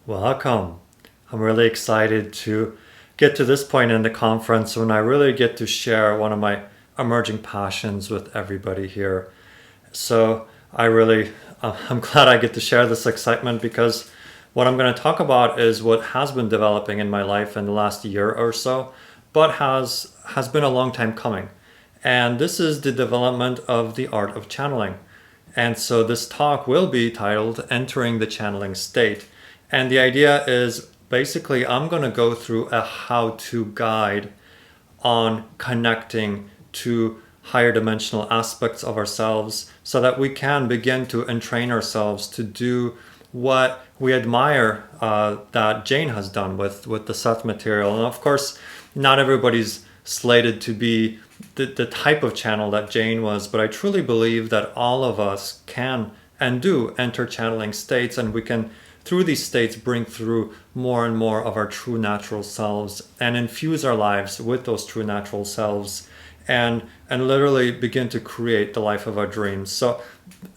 Welcome. I'm really excited to get to this point in the conference when I really get to share one of my emerging passions with everybody here. So I'm glad I get to share this excitement because what I'm going to talk about is what has been developing in my life in the last year or so, but has been a long time coming. And this is the development of the art of channeling. And so this talk will be titled Entering the Channeling State. And the idea is basically I'm going to go through a how-to guide on connecting to higher dimensional aspects of ourselves so that we can begin to entrain ourselves to do what we admire that Jane has done with the Seth Material. And of course, not everybody's slated to be the type of channel that Jane was, but I truly believe that all of us can and do enter channeling states, and we can through these states bring through more and more of our true natural selves and infuse our lives with those true natural selves and literally begin to create the life of our dreams. So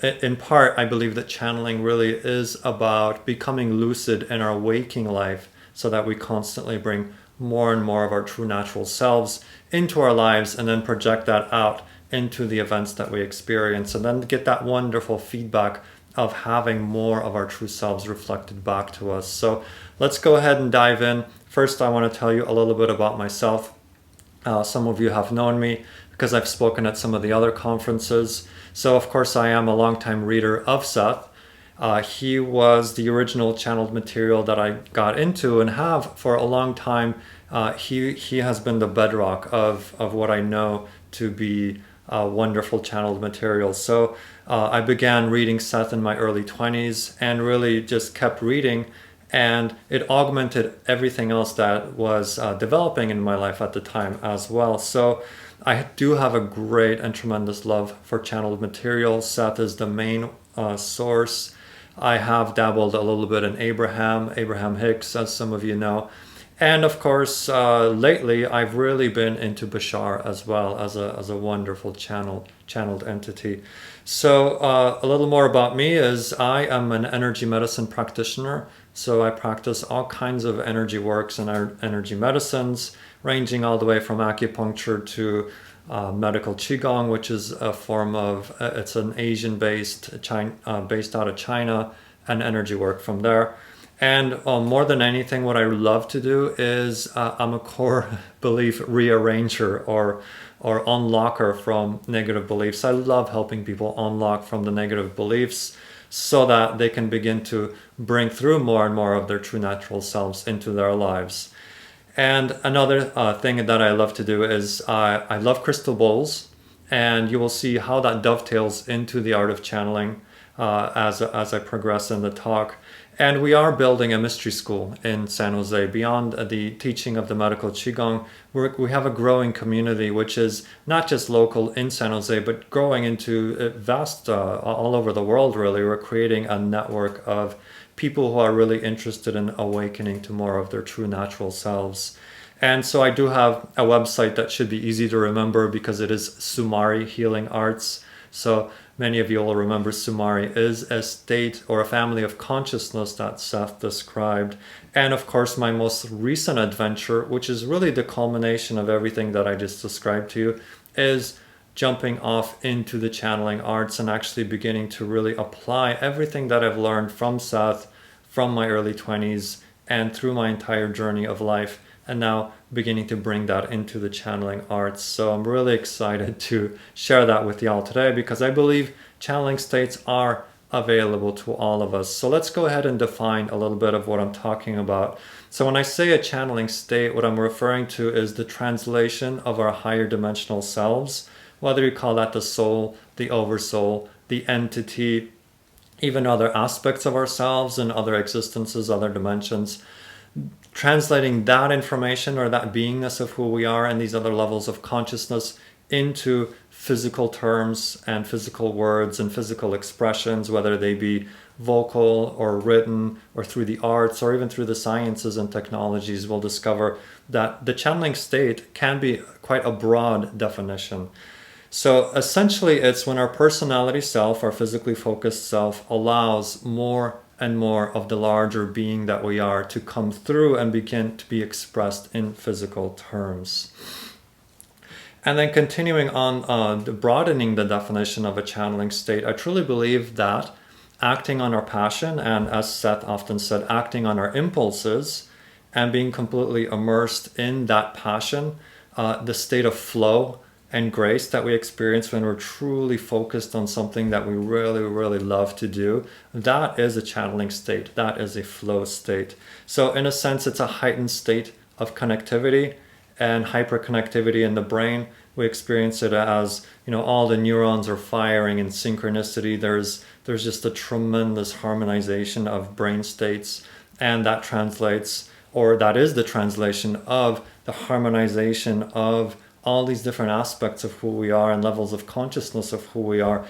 in part, I believe that channeling really is about becoming lucid in our waking life so that we constantly bring more and more of our true natural selves into our lives and then project that out into the events that we experience and then get that wonderful feedback of having more of our true selves reflected back to us. So let's go ahead and dive in. First, I want to tell you a little bit about myself. Some of you have known me because I've spoken at some of the other conferences. So of course, I am a longtime reader of Seth. He was the original channeled material that I got into and have for a long time. He has been the bedrock of what I know to be wonderful channeled material. So I began reading Seth in my early 20s and really just kept reading, and it augmented everything else that was developing in my life at the time as well. So I do have a great and tremendous love for channeled material. Seth is the main source. I have dabbled a little bit in Abraham Hicks, as some of you know. And of course, lately I've really been into Bashar as well as a wonderful channeled entity. So a little more about me is I am an energy medicine practitioner. So I practice all kinds of energy works and energy medicines, ranging all the way from acupuncture to medical qigong, which is a form of it's an Asian-based based out of China, and energy work from there. And more than anything, what I love to do is I'm a core belief rearranger or unlocker from negative beliefs. I love helping people unlock from the negative beliefs so that they can begin to bring through more and more of their true natural selves into their lives. And another thing that I love to do is I love crystal bowls, and you will see how that dovetails into the art of channeling as I progress in the talk. And we are building a mystery school in San Jose. Beyond the teaching of the medical Qigong, we have a growing community, which is not just local in San Jose, but growing into vast, all over the world, really. We're creating a network of people who are really interested in awakening to more of their true natural selves. And so I do have a website that should be easy to remember because it is Sumari Healing Arts. So many of you will remember Sumari is a state or a family of consciousness that Seth described. And of course, my most recent adventure, which is really the culmination of everything that I just described to you, is jumping off into the channeling arts and actually beginning to really apply everything that I've learned from Seth, from my early 20s, and through my entire journey of life, and now beginning to bring that into the channeling arts. So I'm really excited to share that with y'all today because I believe channeling states are available to all of us. So let's go ahead and define a little bit of what I'm talking about. So when I say a channeling state, what I'm referring to is the translation of our higher dimensional selves, whether you call that the soul, the oversoul, the entity, even other aspects of ourselves and other existences, other dimensions. Translating that information or that beingness of who we are and these other levels of consciousness into physical terms and physical words and physical expressions, whether they be vocal or written or through the arts or even through the sciences and technologies, we'll discover that the channeling state can be quite a broad definition. So essentially it's when our personality self, our physically focused self, allows more and more of the larger being that we are to come through and begin to be expressed in physical terms. And then continuing on, broadening the definition of a channeling state, I truly believe that acting on our passion, and as Seth often said, acting on our impulses and being completely immersed in that passion, the state of flow and grace that we experience when we're truly focused on something that we really, really love to do, that is a channeling state. That is a flow state. So in a sense, it's a heightened state of connectivity and hyperconnectivity in the brain. We experience it as, all the neurons are firing in synchronicity. There's just a tremendous harmonization of brain states, and that translates, or that is the translation of the harmonization of all these different aspects of who we are and levels of consciousness of who we are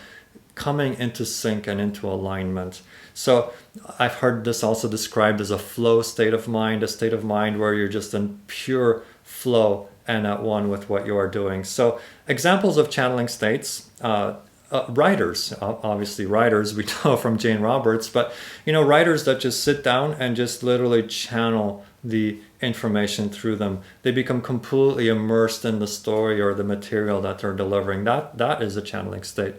coming into sync and into alignment. So I've heard this also described as a flow state of mind, a state of mind where you're just in pure flow and at one with what you are doing. So examples of channeling states, writers, obviously writers, we know from Jane Roberts, but writers that just sit down and just literally channel the information through them. They become completely immersed in the story or the material that they're delivering. That is a channeling state.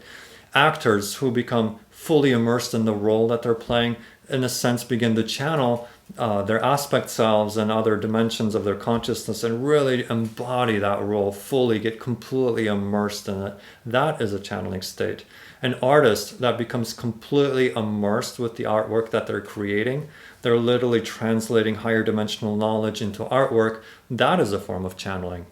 Actors who become fully immersed in the role that they're playing, in a sense, begin to channel their aspect selves and other dimensions of their consciousness and really embody that role fully, get completely immersed in it. That is a channeling state. An artist that becomes completely immersed with the artwork that they're creating, they're literally translating higher dimensional knowledge into artwork, that is a form of channeling.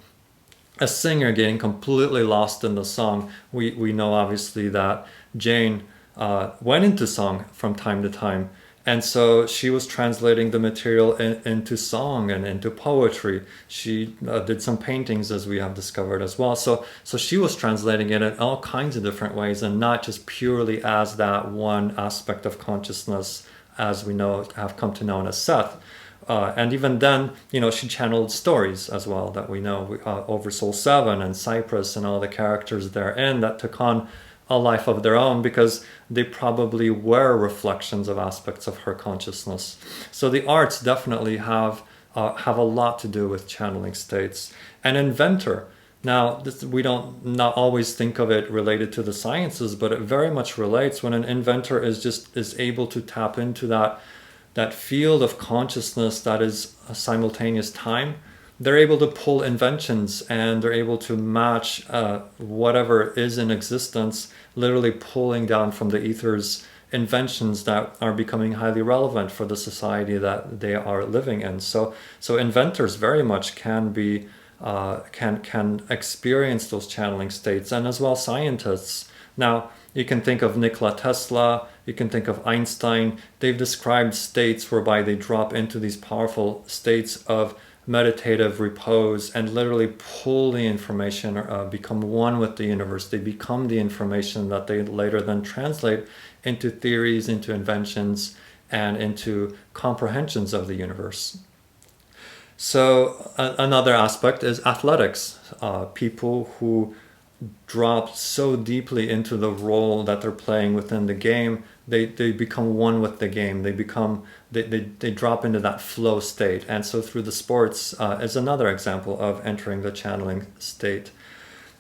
A singer getting completely lost in the song, we know obviously that Jane went into song from time to time. And so she was translating the material into song and into poetry. She did some paintings, as we have discovered as well. So she was translating it in all kinds of different ways, and not just purely as that one aspect of consciousness, as we know, have come to know as Seth. And even then, she channeled stories as well that we know over Soul 7 and Cypress and all the characters therein that took on a life of their own because they probably were reflections of aspects of her consciousness. So the arts definitely have a lot to do with channeling states. An inventor. Now, we don't not always think of it related to the sciences, but it very much relates when an inventor is able to tap into that field of consciousness that is a simultaneous time. They're able to pull inventions and they're able to match whatever is in existence, literally pulling down from the ethers inventions that are becoming highly relevant for the society that they are living in. So inventors very much can be can experience those channeling states, and as well scientists. Now, you can think of Nikola Tesla, you can think of Einstein. They've described states whereby they drop into these powerful states of meditative repose and literally pull the information, become one with the universe. They become the information that they later then translate into theories, into inventions, and into comprehensions of the universe. So another aspect is athletics. People who drop so deeply into the role that they're playing within the game, they become one with the game. They drop into that flow state. And so through the sports is another example of entering the channeling state.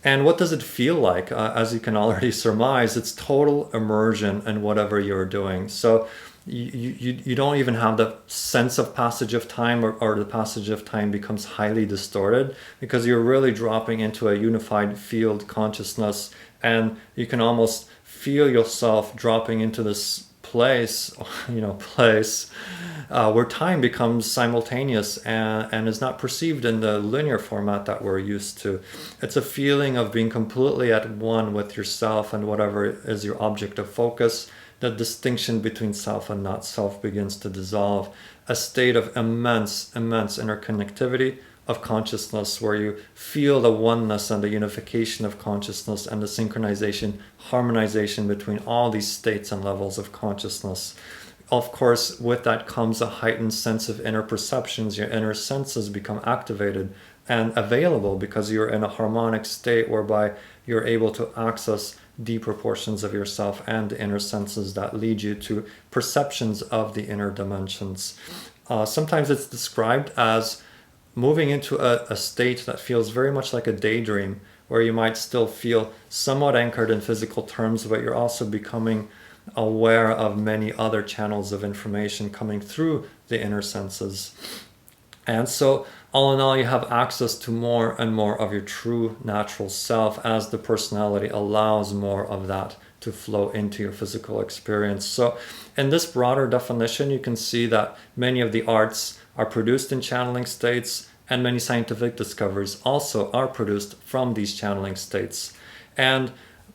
And what does it feel like? As you can already surmise, it's total immersion in whatever you're doing. So you don't even have the sense of passage of time, or the passage of time becomes highly distorted because you're really dropping into a unified field consciousness, and you can almost feel yourself dropping into this place where time becomes simultaneous and is not perceived in the linear format that we're used to. It's a feeling of being completely at one with yourself and whatever is your object of focus. The distinction between self and not self begins to dissolve. A state of immense interconnectivity of consciousness where you feel the oneness and the unification of consciousness and the synchronization, harmonization between all these states and levels of consciousness. Of course, with that comes a heightened sense of inner perceptions. Your inner senses become activated and available because you're in a harmonic state whereby you're able to access deeper portions of yourself and the inner senses that lead you to perceptions of the inner dimensions. Sometimes it's described as moving into a state that feels very much like a daydream, where you might still feel somewhat anchored in physical terms, but you're also becoming aware of many other channels of information coming through the inner senses. And so, all in all, you have access to more and more of your true natural self as the personality allows more of that to flow into your physical experience. So, in this broader definition, you can see that many of the arts are produced in channeling states, and many scientific discoveries also are produced from these channeling states. And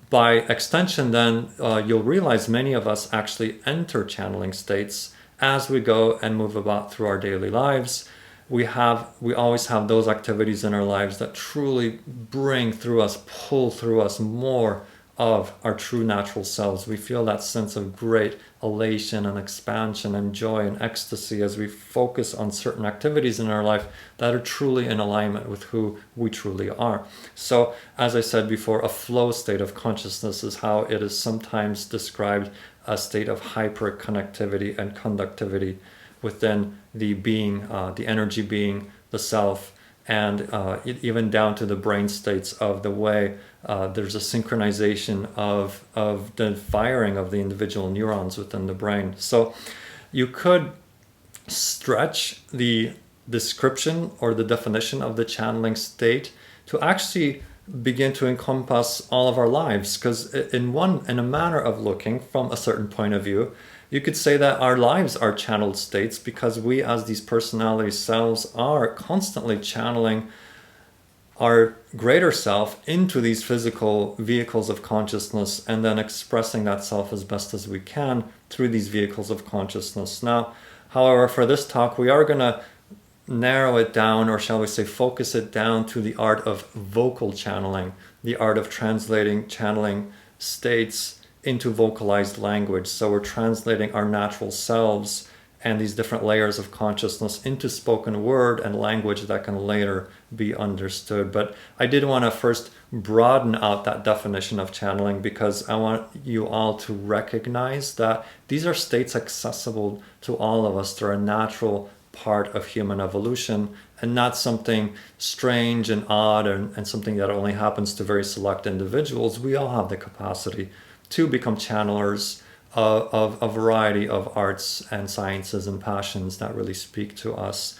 by extension, then, you'll realize many of us actually enter channeling states as we go and move about through our daily lives. We always have those activities in our lives that truly bring through us, pull through us more of our true natural selves. We feel that sense of great elation and expansion and joy and ecstasy as we focus on certain activities in our life that are truly in alignment with who we truly are. So, as I said before, a flow state of consciousness is how it is sometimes described, a state of hyperconnectivity and conductivity within the being, the energy being, the self, and even down to the brain states of the way there's a synchronization of the firing of the individual neurons within the brain. So you could stretch the description or the definition of the channeling state to actually begin to encompass all of our lives, because in a manner of looking from a certain point of view, you could say that our lives are channeled states, because we as these personality selves are constantly channeling our greater self into these physical vehicles of consciousness and then expressing that self as best as we can through these vehicles of consciousness. Now, however, for this talk, we are going to narrow it down, or shall we say focus it down, to the art of vocal channeling, the art of translating channeling states into vocalized language. So we're translating our natural selves and these different layers of consciousness into spoken word and language that can later be understood. But I did want to first broaden out that definition of channeling, because I want you all to recognize that these are states accessible to all of us. They're a natural part of human evolution and not something strange and odd and something that only happens to very select individuals. We all have the capacity to become channelers of a variety of arts and sciences and passions that really speak to us.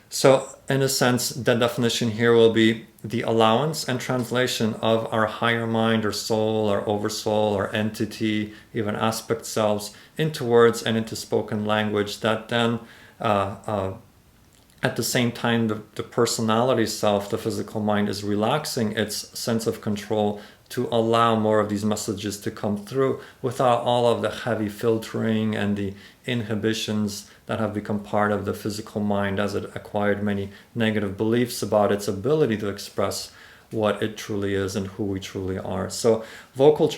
So, in a sense, the definition here will be the allowance and translation of our higher mind or soul or oversoul or entity, even aspect selves, into words and into spoken language that then at the same time, the personality self, the physical mind, is relaxing its sense of control to allow more of these messages to come through without all of the heavy filtering and the inhibitions that have become part of the physical mind as it acquired many negative beliefs about its ability to express what it truly is and who we truly are. So vocal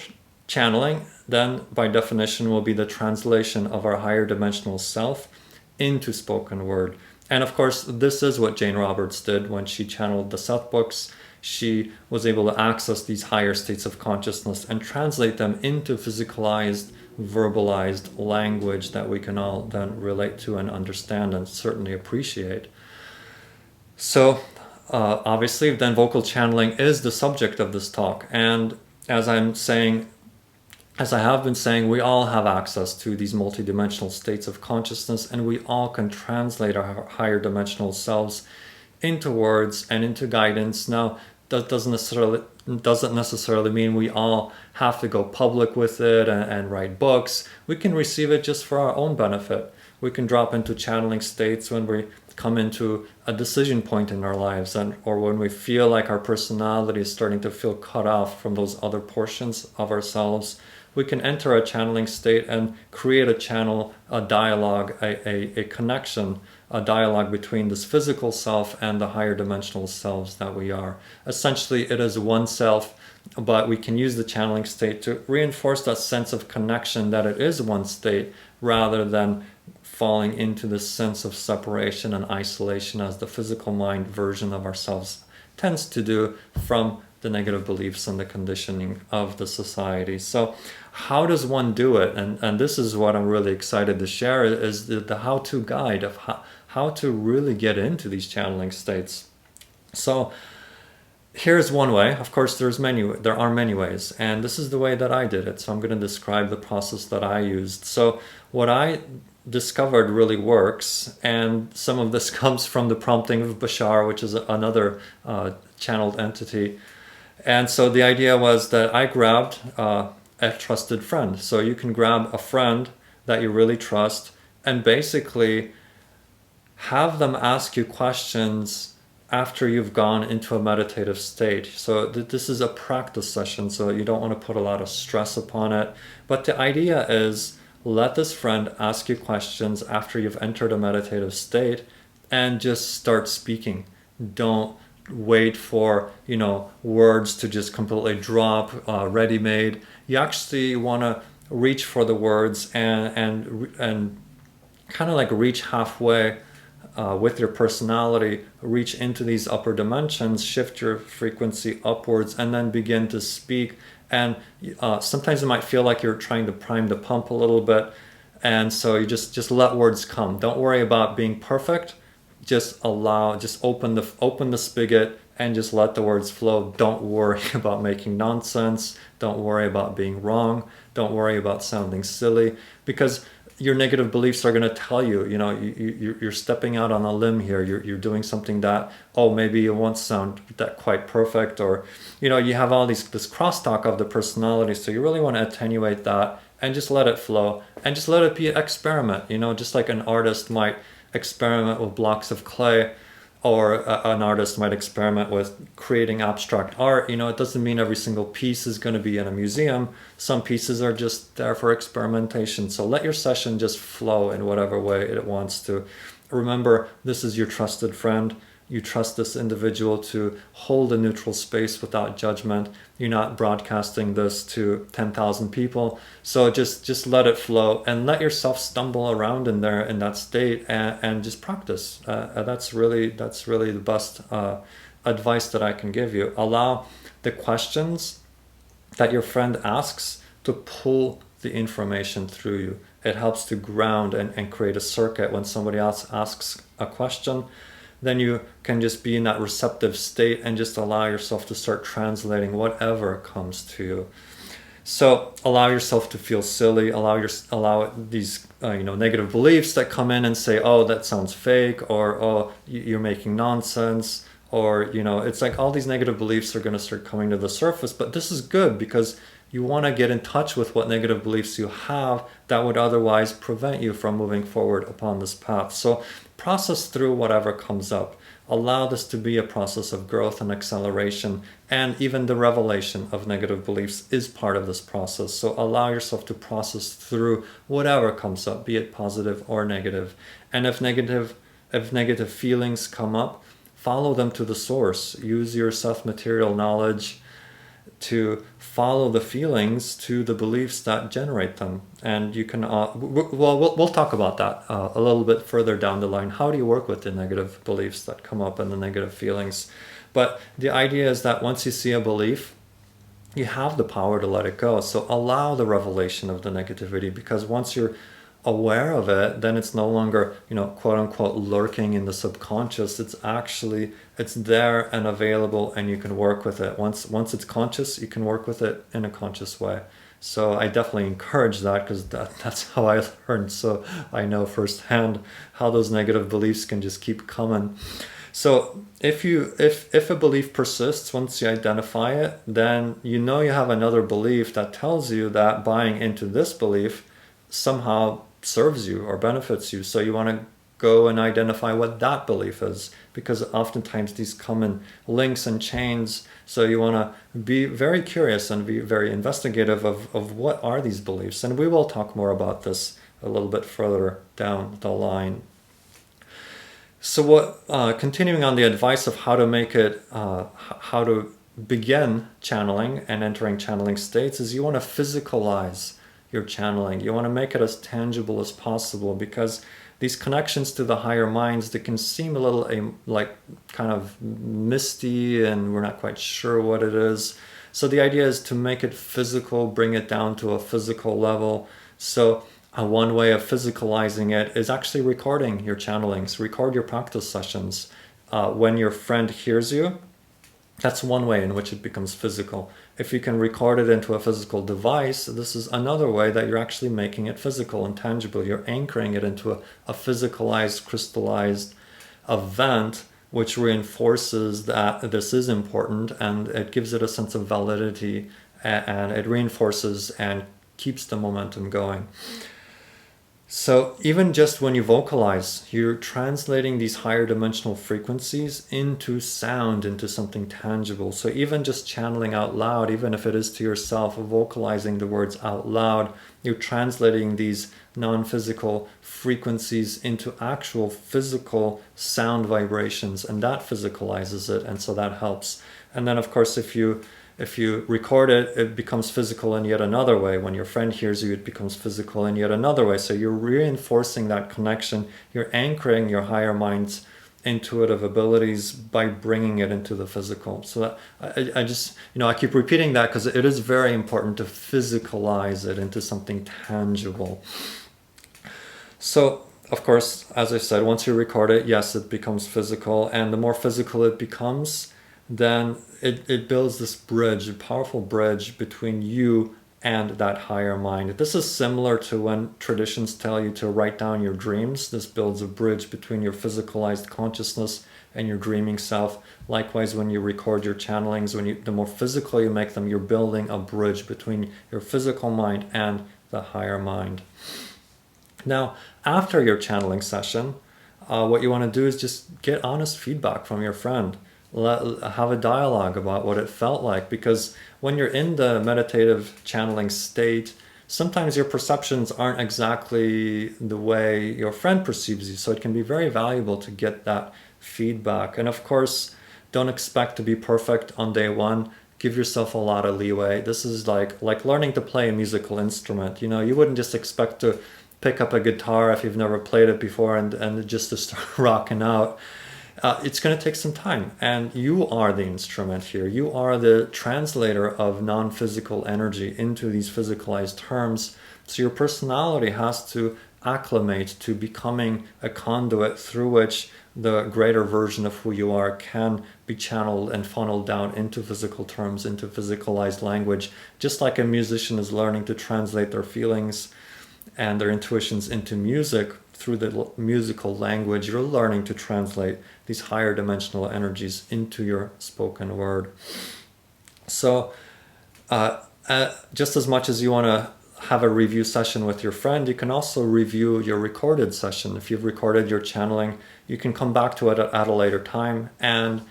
channeling, then, by definition, will be the translation of our higher dimensional self into spoken word. And of course, this is what Jane Roberts did when she channeled the Seth books. She was able to access these higher states of consciousness and translate them into physicalized, verbalized language that we can all then relate to and understand and certainly appreciate. So, obviously, then vocal channeling is the subject of this talk. And as I have been saying, we all have access to these multidimensional states of consciousness, and we all can translate our higher dimensional selves into words and into guidance. Now, that doesn't necessarily mean we all have to go public with it and write books. We can receive it just for our own benefit. We can drop into channeling states when we come into a decision point in our lives, or when we feel like our personality is starting to feel cut off from those other portions of ourselves. We can enter a channeling state and create a channel, a dialogue, a connection, a dialogue between this physical self and the higher dimensional selves that we are. Essentially, it is one self, but we can use the channeling state to reinforce that sense of connection that it is one state, rather than falling into this sense of separation and isolation as the physical mind version of ourselves tends to do from the negative beliefs and the conditioning of the society. So how does one do it? And this is what I'm really excited to share, is the how-to guide of how to really get into these channeling states. So here's one way. Of course, there are many ways, and this is the way that I did it. So I'm going to describe the process that I used. So what I discovered really works, and some of this comes from the prompting of Bashar, which is another channeled entity. And so the idea was that I grabbed a trusted friend. So you can grab a friend that you really trust and basically have them ask you questions after you've gone into a meditative state. So this is a practice session, so you don't want to put a lot of stress upon it. But the idea is, let this friend ask you questions after you've entered a meditative state and just start speaking. Don't wait for, words to just completely drop, ready-made. You actually want to reach for the words and kind of like reach halfway with your personality, reach into these upper dimensions, shift your frequency upwards, and then begin to speak. And sometimes it might feel like you're trying to prime the pump a little bit, and so you just let words come. Don't worry about being perfect. Just open the spigot and just let the words flow. Don't worry about making nonsense. Don't worry about being wrong. Don't worry about sounding silly, because your negative beliefs are going to tell you, you're stepping out on a limb here. You're doing something that, maybe it won't sound that quite perfect, or, you have all this crosstalk of the personality. So you really want to attenuate that and just let it flow and just let it be an experiment, just like an artist might experiment with blocks of clay, or an artist might experiment with creating abstract art. It doesn't mean every single piece is going to be in a museum. Some pieces are just there for experimentation. So let your session just flow in whatever way it wants to. Remember, this is your trusted friend. You trust this individual to hold a neutral space without judgment. You're not broadcasting this to 10,000 people. So just let it flow and let yourself stumble around in there in that state, and just practice. That's really the best advice that I can give you. Allow the questions that your friend asks to pull the information through you. It helps to ground and create a circuit. When somebody else asks a question, then you can just be in that receptive state and just allow yourself to start translating whatever comes to you. So allow yourself to feel silly. Allow these negative beliefs that come in and say, oh, that sounds fake, or oh, you're making nonsense, or it's like all these negative beliefs are going to start coming to the surface. But this is good, because you want to get in touch with what negative beliefs you have that would otherwise prevent you from moving forward upon this path. So process through whatever comes up. Allow this to be a process of growth and acceleration, and even the revelation of negative beliefs is part of this process. So allow yourself to process through whatever comes up, be it positive or negative. And if negative feelings come up, follow them to the source. Use your Seth Material knowledge to follow the feelings to the beliefs that generate them. And you can, we'll talk about that a little bit further down the line. How do you work with the negative beliefs that come up and the negative feelings? But the idea is that once you see a belief, you have the power to let it go. So allow the revelation of the negativity, because once you're aware of it, then it's no longer, quote unquote, lurking in the subconscious. It's there and available, and you can work with it. Once it's conscious, you can work with it in a conscious way. So I definitely encourage that, because that's how I learned. So I know firsthand how those negative beliefs can just keep coming. So if a belief persists, once you identify it, then you have another belief that tells you that buying into this belief somehow serves you or benefits you. So you want to go and identify what that belief is, because oftentimes these come in links and chains. So you want to be very curious and be very investigative of what are these beliefs. And we will talk more about this a little bit further down the line. So continuing on the advice of how to make it, how to begin channeling and entering channeling states, is you want to physicalize your channeling. You want to make it as tangible as possible, because these connections to the higher minds, they can seem a little like kind of misty and we're not quite sure what it is. So the idea is to make it physical, bring it down to a physical level. So one way of physicalizing it is actually recording your channelings, record your practice sessions. When your friend hears you, that's one way in which it becomes physical. If you can record it into a physical device, this is another way that you're actually making it physical and tangible. You're anchoring it into a physicalized, crystallized event, which reinforces that this is important, and it gives it a sense of validity, and it reinforces and keeps the momentum going. So even just when you vocalize, you're translating these higher dimensional frequencies into sound, into something tangible. So even just channeling out loud, even if it is to yourself, vocalizing the words out loud, you're translating these non-physical frequencies into actual physical sound vibrations, and that physicalizes it, and so that helps. And then of course if you record it, it becomes physical in yet another way. When your friend hears you, it becomes physical in yet another way. So you're reinforcing that connection. You're anchoring your higher mind's intuitive abilities by bringing it into the physical. So that I just, I keep repeating that because it is very important to physicalize it into something tangible. So, of course, as I said, once you record it, yes, it becomes physical. And the more physical it becomes, then it builds this bridge, a powerful bridge between you and that higher mind. This is similar to when traditions tell you to write down your dreams. This builds a bridge between your physicalized consciousness and your dreaming self. Likewise, when you record your channelings, the more physical you make them, you're building a bridge between your physical mind and the higher mind. Now, after your channeling session, what you want to do is just get honest feedback from your friend. Have a dialogue about what it felt like, because when you're in the meditative channeling state, sometimes your perceptions aren't exactly the way your friend perceives you, so it can be very valuable to get that feedback. And of course, don't expect to be perfect on day one. Give yourself a lot of leeway. This is like learning to play a musical instrument. You wouldn't just expect to pick up a guitar if you've never played it before and just to start rocking out. It's going to take some time, and you are the instrument here. You are the translator of non-physical energy into these physicalized terms. So your personality has to acclimate to becoming a conduit through which the greater version of who you are can be channeled and funneled down into physical terms, into physicalized language, just like a musician is learning to translate their feelings and their intuitions into music. Through the musical language, you're learning to translate these higher dimensional energies into your spoken word. So just as much as you want to have a review session with your friend, you can also review your recorded session. If you've recorded your channeling, you can come back to it at a later time and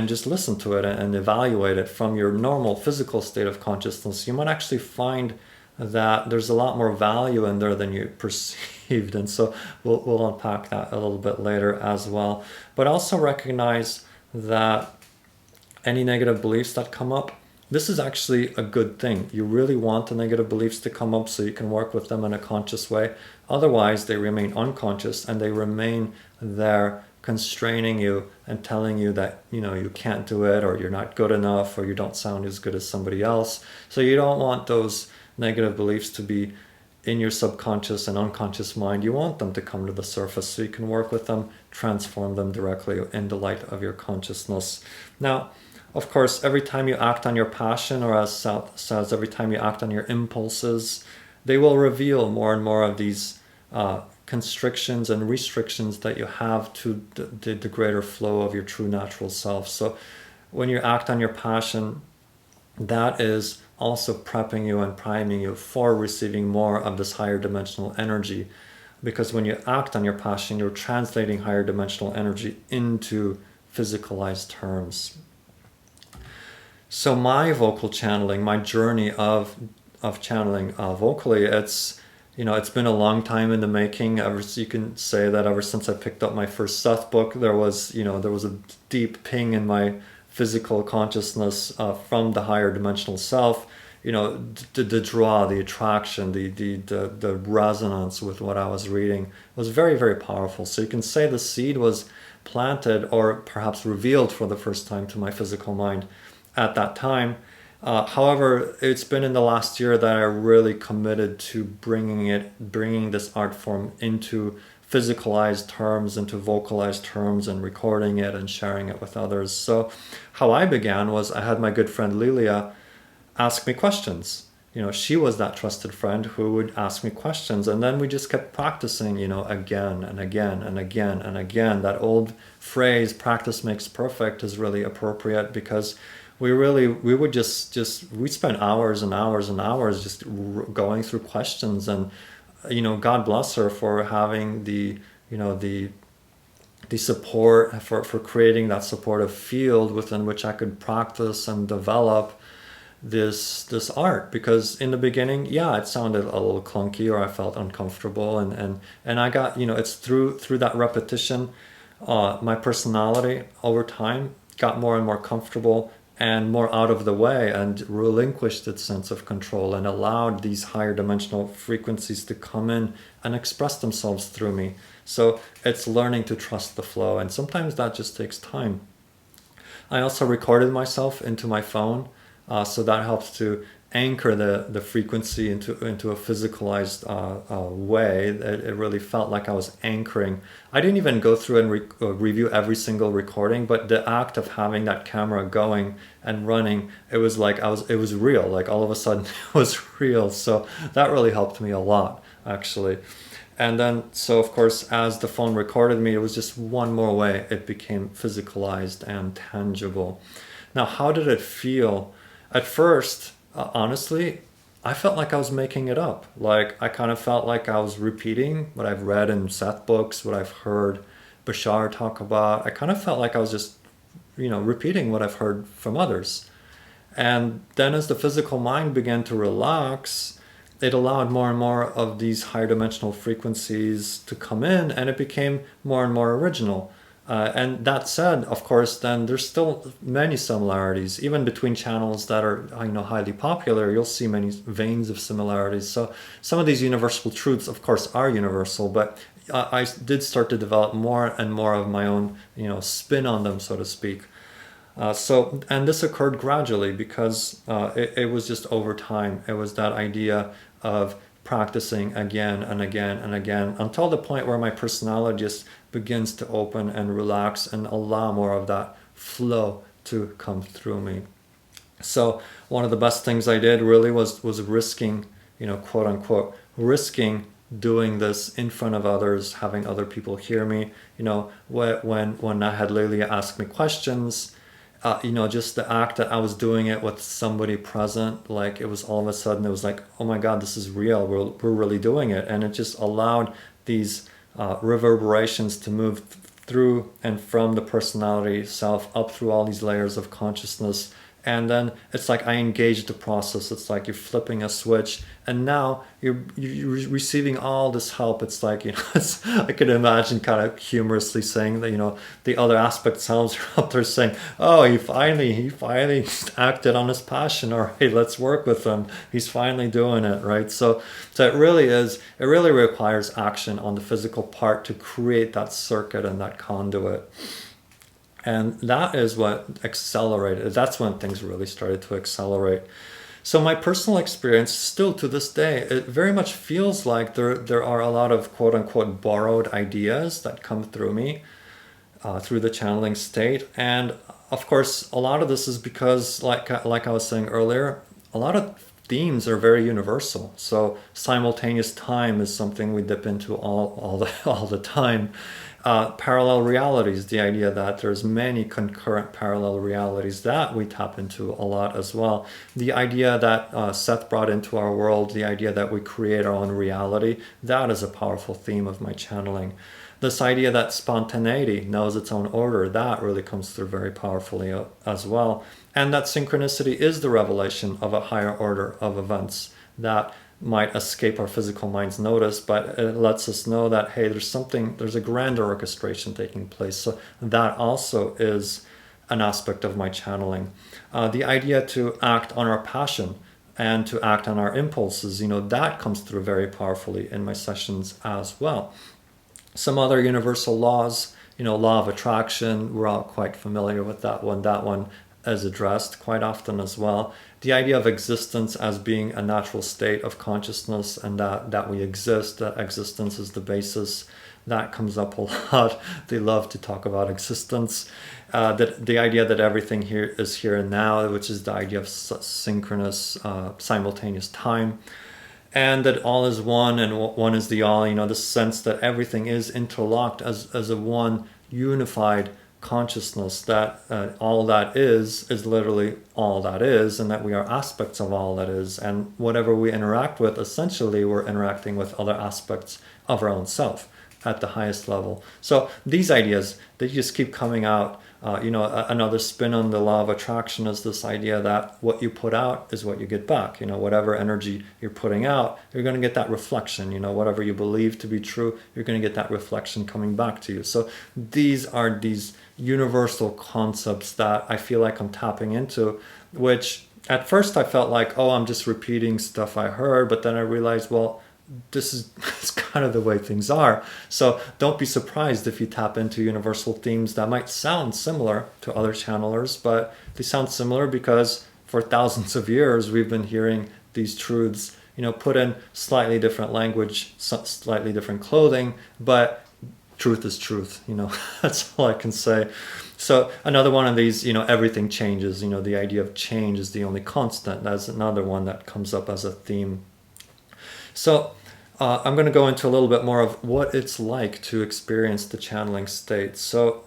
just listen to it and evaluate it from your normal physical state of consciousness. You might actually find that there's a lot more value in there than you perceived, and so we'll unpack that a little bit later as well. But also recognize that any negative beliefs that come up, this is actually a good thing. You really want the negative beliefs to come up so you can work with them in a conscious way. Otherwise, they remain unconscious and they remain there constraining you and telling you that you can't do it, or you're not good enough, or you don't sound as good as somebody else. So you don't want those negative beliefs to be in your subconscious and unconscious mind. You want them to come to the surface so you can work with them, transform them directly in the light of your consciousness. Now, of course, every time you act on your passion, or as Seth says, every time you act on your impulses, they will reveal more and more of these constrictions and restrictions that you have to the greater flow of your true natural self. So when you act on your passion, that is also prepping you and priming you for receiving more of this higher dimensional energy. Because when you act on your passion, you're translating higher dimensional energy into physicalized terms. So my vocal channeling, my journey of channeling vocally, it's been a long time in the making. You can say that ever since I picked up my first Seth book, there was a deep ping in my physical consciousness from the higher dimensional self. the draw, the attraction, the resonance with what I was reading was very, very powerful. So you can say the seed was planted or perhaps revealed for the first time to my physical mind at that time. However, it's been in the last year that I really committed to bringing this art form into physicalized terms, into vocalized terms, and recording it and sharing it with others. So how I began was I had my good friend Lilia ask me questions. She was that trusted friend who would ask me questions, and then we just kept practicing, again and again and again and again. That old phrase, practice makes perfect, is really appropriate, because we would we spent hours and hours and hours just going through questions. And God bless her for having the support, for creating that supportive field within which I could practice and develop this art. Because in the beginning, it sounded a little clunky, or I felt uncomfortable, and I got, it's through that repetition, my personality over time got more and more comfortable and more out of the way, and relinquished its sense of control, and allowed these higher dimensional frequencies to come in and express themselves through me. So it's learning to trust the flow, and sometimes that just takes time. I also recorded myself into my phone, so that helps to anchor the frequency into a physicalized way. It really felt like I was anchoring. I didn't even go through and review every single recording, but the act of having that camera going and running, it was like it was real. Like all of a sudden it was real. So that really helped me a lot, actually. And then, so of course, as the phone recorded me, it was just one more way it became physicalized and tangible. Now, how did it feel? At first, honestly, I felt like I was making it up. Like, I kind of felt like I was repeating what I've read in Seth books, what I've heard Bashar talk about. I kind of felt like I was just, repeating what I've heard from others. And then as the physical mind began to relax, it allowed more and more of these higher dimensional frequencies to come in, and it became more and more original. And that said, of course, then there's still many similarities, even between channels that are, highly popular. You'll see many veins of similarities. So some of these universal truths, of course, are universal, but I did start to develop more and more of my own, spin on them, so to speak. And this occurred gradually, because it was just over time. It was that idea of practicing again and again and again, until the point where my personality just begins to open and relax and allow more of that flow to come through me. So one of the best things I did really was risking, quote unquote, risking doing this in front of others, having other people hear me. When I had Lelia ask me questions, just the act that I was doing it with somebody present, like it was all of a sudden, it was like, oh my God, this is real. We're really doing it. And it just allowed these reverberations to move through and from the personality self up through all these layers of consciousness. And then it's like I engaged the process. It's like you're flipping a switch, and now you're receiving all this help. It's like, I could imagine kind of humorously saying that, the other aspect selves are up there saying, oh, he finally acted on his passion. All right, let's work with him. He's finally doing it, right? So it really requires action on the physical part to create that circuit and that conduit. And that is what accelerated. That's when things really started to accelerate. So my personal experience, still to this day, it very much feels like there are a lot of quote unquote borrowed ideas that come through me through the channeling state. And of course, a lot of this is because, like I was saying earlier, a lot of themes are very universal. So simultaneous time is something we dip into all the time. Parallel realities, the idea that there's many concurrent parallel realities, that we tap into a lot as well. The idea that Seth brought into our world, the idea that we create our own reality, that is a powerful theme of my channeling. This idea that spontaneity knows its own order, that really comes through very powerfully as well. And that synchronicity is the revelation of a higher order of events that might escape our physical mind's notice, but it lets us know that, hey, there's a grander orchestration taking place. So that also is an aspect of my channeling. The idea to act on our passion, and to act on our impulses, that comes through very powerfully in my sessions as well. Some other universal laws, law of attraction, we're all quite familiar with that one. That one is addressed quite often as well. The idea of existence as being a natural state of consciousness, and that we exist, that existence is the basis. That comes up a lot. They love to talk about existence. That the idea that everything here is here and now, which is the idea of synchronous, simultaneous time. And that all is one and one is the all, the sense that everything is interlocked as a one unified consciousness, that all that is literally all that is, and that we are aspects of all that is. And whatever we interact with, essentially, we're interacting with other aspects of our own self at the highest level. So these ideas, they just keep coming out. Another spin on the law of attraction is this idea that what you put out is what you get back. Whatever energy you're putting out, you're going to get that reflection. Whatever you believe to be true, you're going to get that reflection coming back to you. So these are these universal concepts that I feel like I'm tapping into, which at first I felt like, oh, I'm just repeating stuff I heard, but then I realized, well, this is it's kind of the way things are. So don't be surprised if you tap into universal themes that might sound similar to other channelers, but they sound similar because for thousands of years we've been hearing these truths, put in slightly different language, slightly different clothing, but truth is truth. That's all I can say. So another one of these, everything changes. The idea of change is the only constant. That's another one that comes up as a theme. So I'm going to go into a little bit more of what it's like to experience the channeling state. So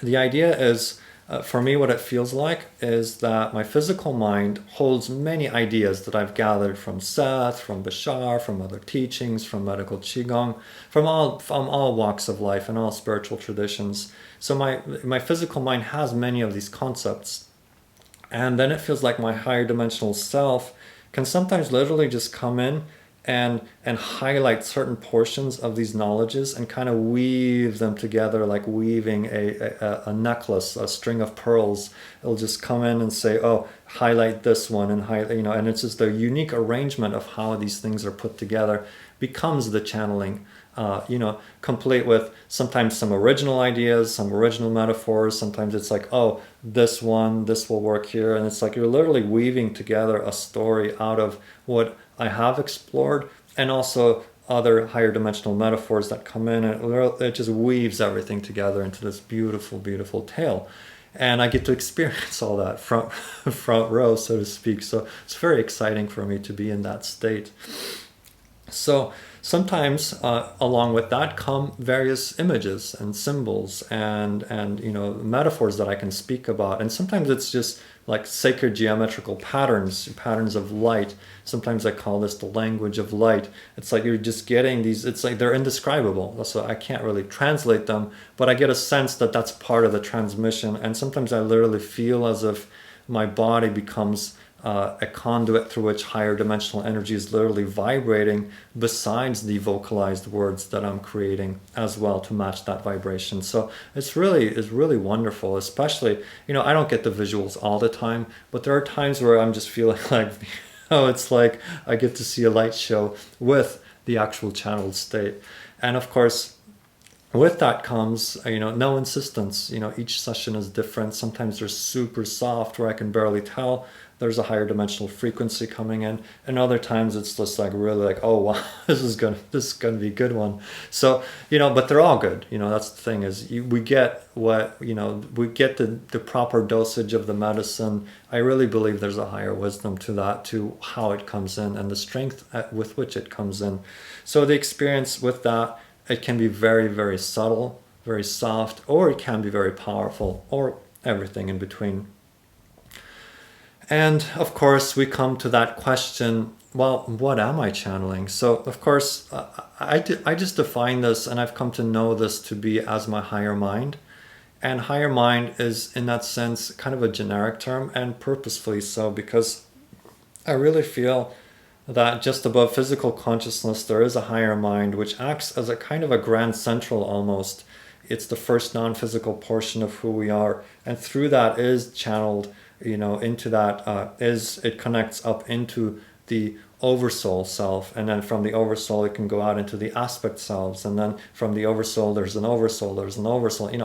the idea is, for me, what it feels like is that my physical mind holds many ideas that I've gathered from Seth, from Bashar, from other teachings, from medical Qigong, from all walks of life and all spiritual traditions. So my physical mind has many of these concepts. And then it feels like my higher dimensional self can sometimes literally just come in and highlight certain portions of these knowledges and kind of weave them together like weaving a necklace, a string of pearls. It'll just come in and say, oh, highlight this one and highlight, and it's just the unique arrangement of how these things are put together becomes the channeling, complete with sometimes some original ideas, some original metaphors. Sometimes it's like, oh, this will work here. And it's like you're literally weaving together a story out of what I have explored, and also other higher dimensional metaphors that come in, and it just weaves everything together into this beautiful, beautiful tale. And I get to experience all that front row, so to speak. So it's very exciting for me to be in that state. So sometimes along with that come various images and symbols and metaphors that I can speak about. And sometimes it's just like sacred geometrical patterns of light. Sometimes I call this the language of light. It's like you're just getting these, it's like they're indescribable. So I can't really translate them, but I get a sense that that's part of the transmission. And sometimes I literally feel as if my body becomes a conduit through which higher dimensional energy is literally vibrating besides the vocalized words that I'm creating as well to match that vibration. So it's really wonderful, especially, I don't get the visuals all the time, but there are times where I'm just feeling like, it's like I get to see a light show with the actual channeled state. And of course, with that comes, no insistence. Each session is different. Sometimes they're super soft where I can barely tell there's a higher dimensional frequency coming in, and other times it's just like really like, oh wow, this is gonna be a good one. So but they're all good. That's the thing is we get what we get the proper dosage of the medicine. I really believe there's a higher wisdom to that, to how it comes in and the strength with which it comes in. So the experience with that, it can be very, very subtle, very soft, or it can be very powerful, or everything in between. And of course, we come to that question, well, what am I channeling? So of course, I just define this, and I've come to know this to be as my higher mind. And higher mind is, in that sense, kind of a generic term, and purposefully so, because I really feel that just above physical consciousness, there is a higher mind, which acts as a kind of a grand central almost. It's the first non-physical portion of who we are. And through that is channeled, into that is it connects up into the oversoul self, and then from the oversoul it can go out into the aspect selves, and then from the oversoul there's an oversoul,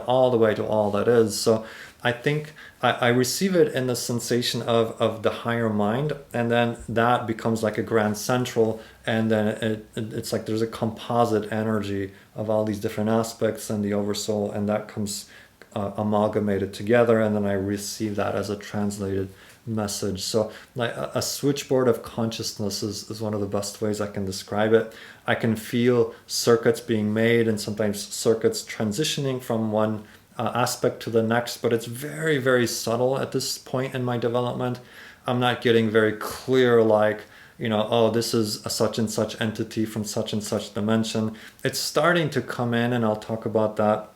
all the way to all that is. So I think I receive it in the sensation of the higher mind, and then that becomes like a grand central, and then it's like there's a composite energy of all these different aspects and the oversoul, and that comes amalgamated together, and then I receive that as a translated message. So like a switchboard of consciousness is one of the best ways I can describe it. I can feel circuits being made, and sometimes circuits transitioning from one aspect to the next, but it's very, very subtle at this point in my development. I'm not getting very clear, like, oh, this is a such and such entity from such and such dimension. It's starting to come in, and I'll talk about that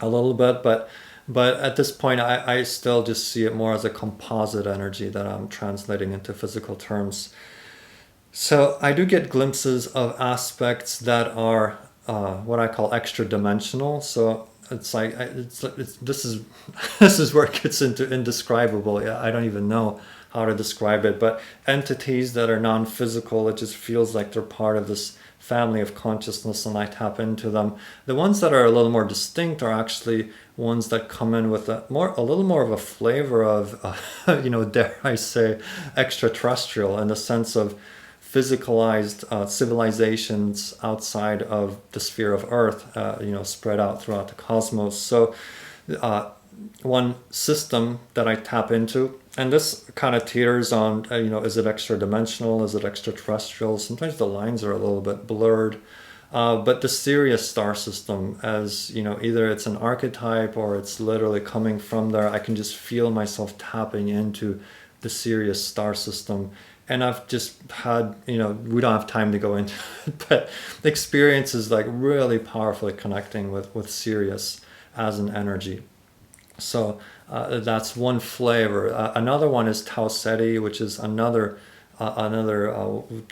a little bit, but at this point I still just see it more as a composite energy that I'm translating into physical terms. So I do get glimpses of aspects that are what I call extra dimensional. So it's like this is this is where it gets into indescribable. Yeah, I don't even know how to describe it, but entities that are non-physical, it just feels like they're part of this family of consciousness, and I tap into them. The ones that are a little more distinct are actually ones that come in with a little more of a flavor of dare I say, extraterrestrial, in the sense of physicalized civilizations outside of the sphere of Earth, spread out throughout the cosmos. So one system that I tap into, and this kind of teeters on, is it extra dimensional? Is it extraterrestrial? Sometimes the lines are a little bit blurred. But the Sirius star system, as either it's an archetype or it's literally coming from there, I can just feel myself tapping into the Sirius star system. And I've just had, we don't have time to go into it, but the experience is like really powerfully connecting with Sirius as an energy. So that's one flavor. Another one is Tau Ceti, which is another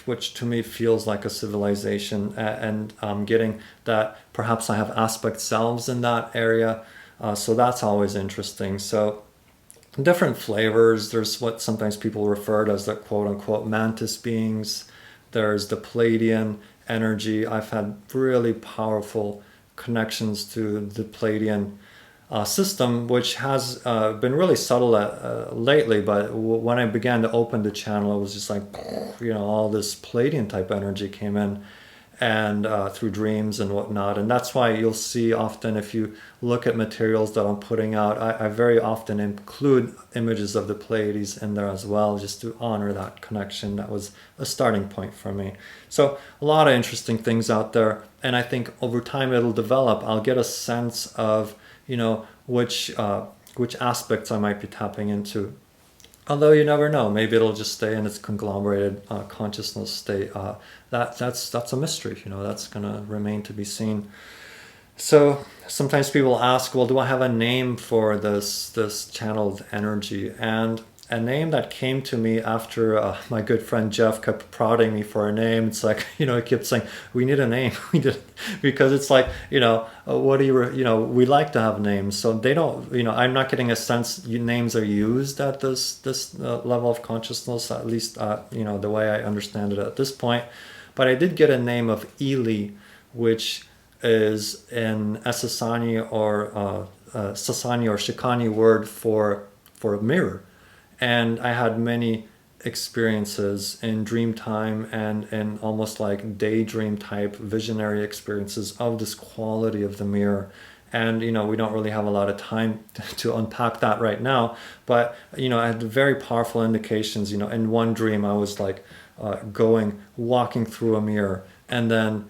which to me feels like a civilization, and I'm getting that perhaps I have aspect selves in that area. So that's always interesting. So different flavors. There's what sometimes people refer to as the quote unquote mantis beings. There's the Pleiadian energy. I've had really powerful connections to the Pleiadian system, which has been really subtle lately, but when I began to open the channel, it was just like, all this Pleiadian type energy came in, and through dreams and whatnot. And that's why you'll see often, if you look at materials that I'm putting out, I very often include images of the Pleiades in there as well, just to honor that connection. That was a starting point for me. So a lot of interesting things out there, and I think over time it'll develop. I'll get a sense of which aspects I might be tapping into. Although you never know, maybe it'll just stay in its conglomerated consciousness state. That's a mystery. That's gonna remain to be seen. So sometimes people ask, well, do I have a name for this channeled energy? And a name that came to me after my good friend Jeff kept prodding me for a name. It's like, he kept saying, we need a name. Because it's like, what do you, we like to have names. So they don't, I'm not getting a sense names are used at this level of consciousness, at least, the way I understand it at this point. But I did get a name of Eli, which is an Sasani or Shikani word for mirror. And I had many experiences in dream time and in almost like daydream type visionary experiences of this quality of the mirror. And, we don't really have a lot of time to unpack that right now. But, I had very powerful indications. In one dream, I was like walking through a mirror, and then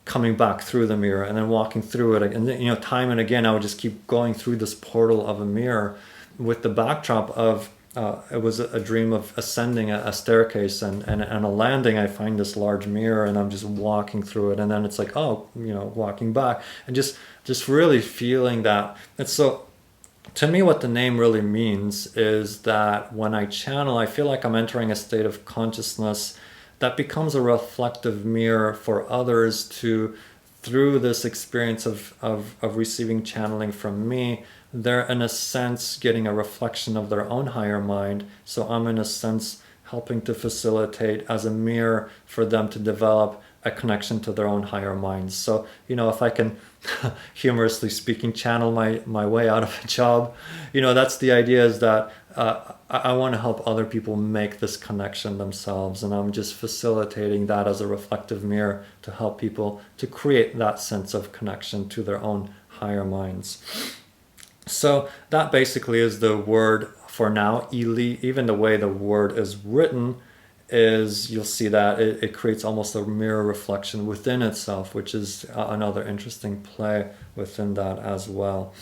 coming back through the mirror, and then walking through it. And then, time and again, I would just keep going through this portal of a mirror with the backdrop of it was a dream of ascending a staircase, and a landing. I find this large mirror, and I'm just walking through it, and then it's like, walking back, and just really feeling that. And so to me, what the name really means is that when I channel, I feel like I'm entering a state of consciousness that becomes a reflective mirror for others to, through this experience of receiving channeling from me, they're in a sense getting a reflection of their own higher mind. So I'm in a sense helping to facilitate as a mirror for them to develop a connection to their own higher minds. So, if I can, humorously speaking, channel my way out of a job, that's the idea, is that I want to help other people make this connection themselves. And I'm just facilitating that as a reflective mirror to help people to create that sense of connection to their own higher minds. So that basically is the word for now. Even the way the word is written is, you'll see that it creates almost a mirror reflection within itself, which is another interesting play within that as well.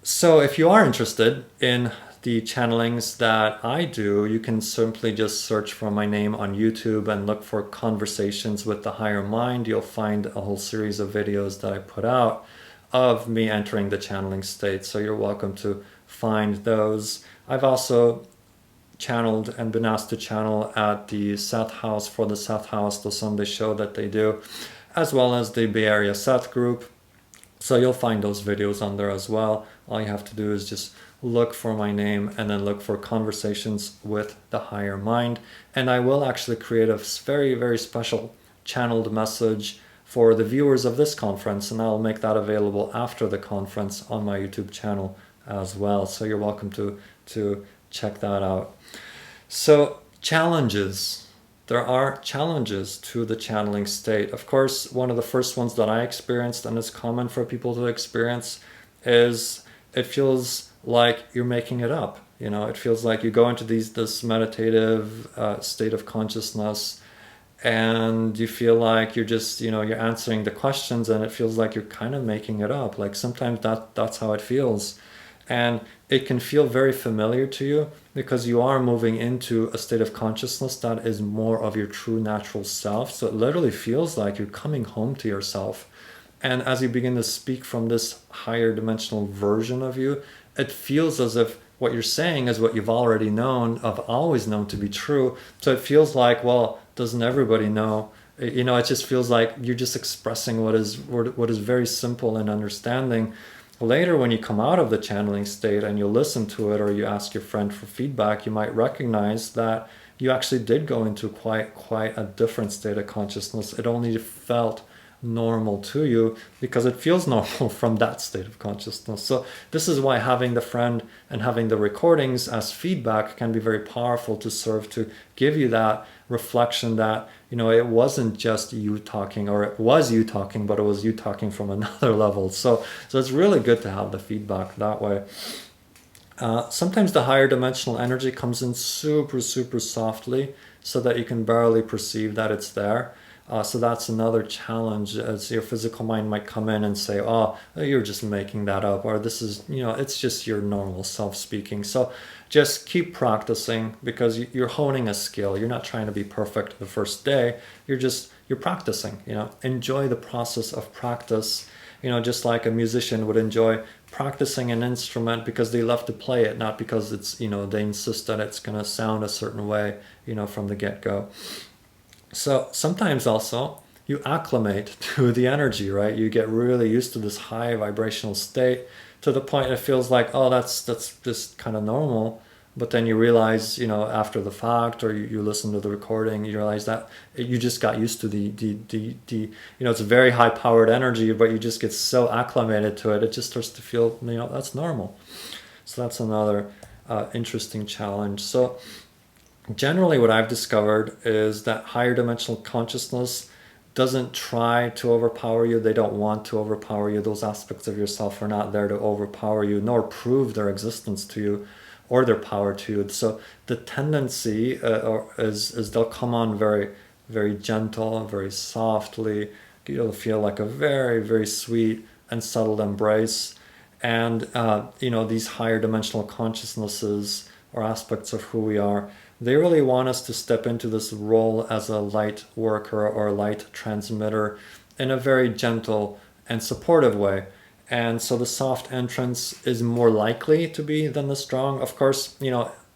So if you are interested in the channelings that I do, you can simply just search for my name on YouTube and look for Conversations with the Higher Mind. You'll find a whole series of videos that I put out of me entering the channeling state. So you're welcome to find those. I've also channeled and been asked to channel at the Seth House, for the Seth House, the Sunday show that they do, as well as the Bay Area Seth group. So you'll find those videos on there as well. All you have to do is just look for my name and then look for Conversations with the Higher Mind. And I will actually create a very, very special channeled message for the viewers of this conference, and I'll make that available after the conference on my YouTube channel as well. So you're welcome to check that out. So challenges. There are challenges to the channeling state. Of course, one of the first ones that I experienced, and it's common for people to experience, is it feels like you're making it up. It feels like you go into this meditative state of consciousness, and you feel like you're just, you're answering the questions, and it feels like you're kind of making it up. Like sometimes that's how it feels. And it can feel very familiar to you because you are moving into a state of consciousness that is more of your true natural self. So it literally feels like you're coming home to yourself. And as you begin to speak from this higher dimensional version of you, it feels as if what you're saying is what you've already known, have always known to be true. So it feels like, well, doesn't everybody know? It just feels like you're just expressing what is very simple and understanding. Later, when you come out of the channeling state and you listen to it, or you ask your friend for feedback, you might recognize that you actually did go into quite a different state of consciousness. It only felt normal to you because it feels normal from that state of consciousness. So this is why having the friend and having the recordings as feedback can be very powerful, to serve to give you that reflection that, it wasn't just you talking, or it was you talking, but it was you talking from another level. So it's really good to have the feedback that way. Sometimes the higher dimensional energy comes in super, super softly so that you can barely perceive that it's there. So that's another challenge, as your physical mind might come in and say, oh, you're just making that up, or this is, it's just your normal self speaking. So just keep practicing, because you're honing a skill. You're not trying to be perfect the first day. You're practicing, enjoy the process of practice. Just like a musician would enjoy practicing an instrument because they love to play it, not because it's, they insist that it's going to sound a certain way, from the get-go. So sometimes also you acclimate to the energy, right? You get really used to this high vibrational state to the point it feels like, oh, that's just kind of normal. But then you realize, after the fact, or you listen to the recording, you realize that you just got used to the it's a very high powered energy, but you just get so acclimated to it, it just starts to feel, that's normal. So that's another interesting challenge. So generally what I've discovered is that higher dimensional consciousness doesn't try to overpower you. They don't want to overpower you. Those aspects of yourself are not there to overpower you, nor prove their existence to you or their power to you. So the tendency is they'll come on very, very gentle and very softly. You'll feel like a very, very sweet and subtle embrace. And, these higher dimensional consciousnesses or aspects of who we are, they really want us to step into this role as a light worker or light transmitter in a very gentle and supportive way. And so the soft entrance is more likely to be than the strong. Of course,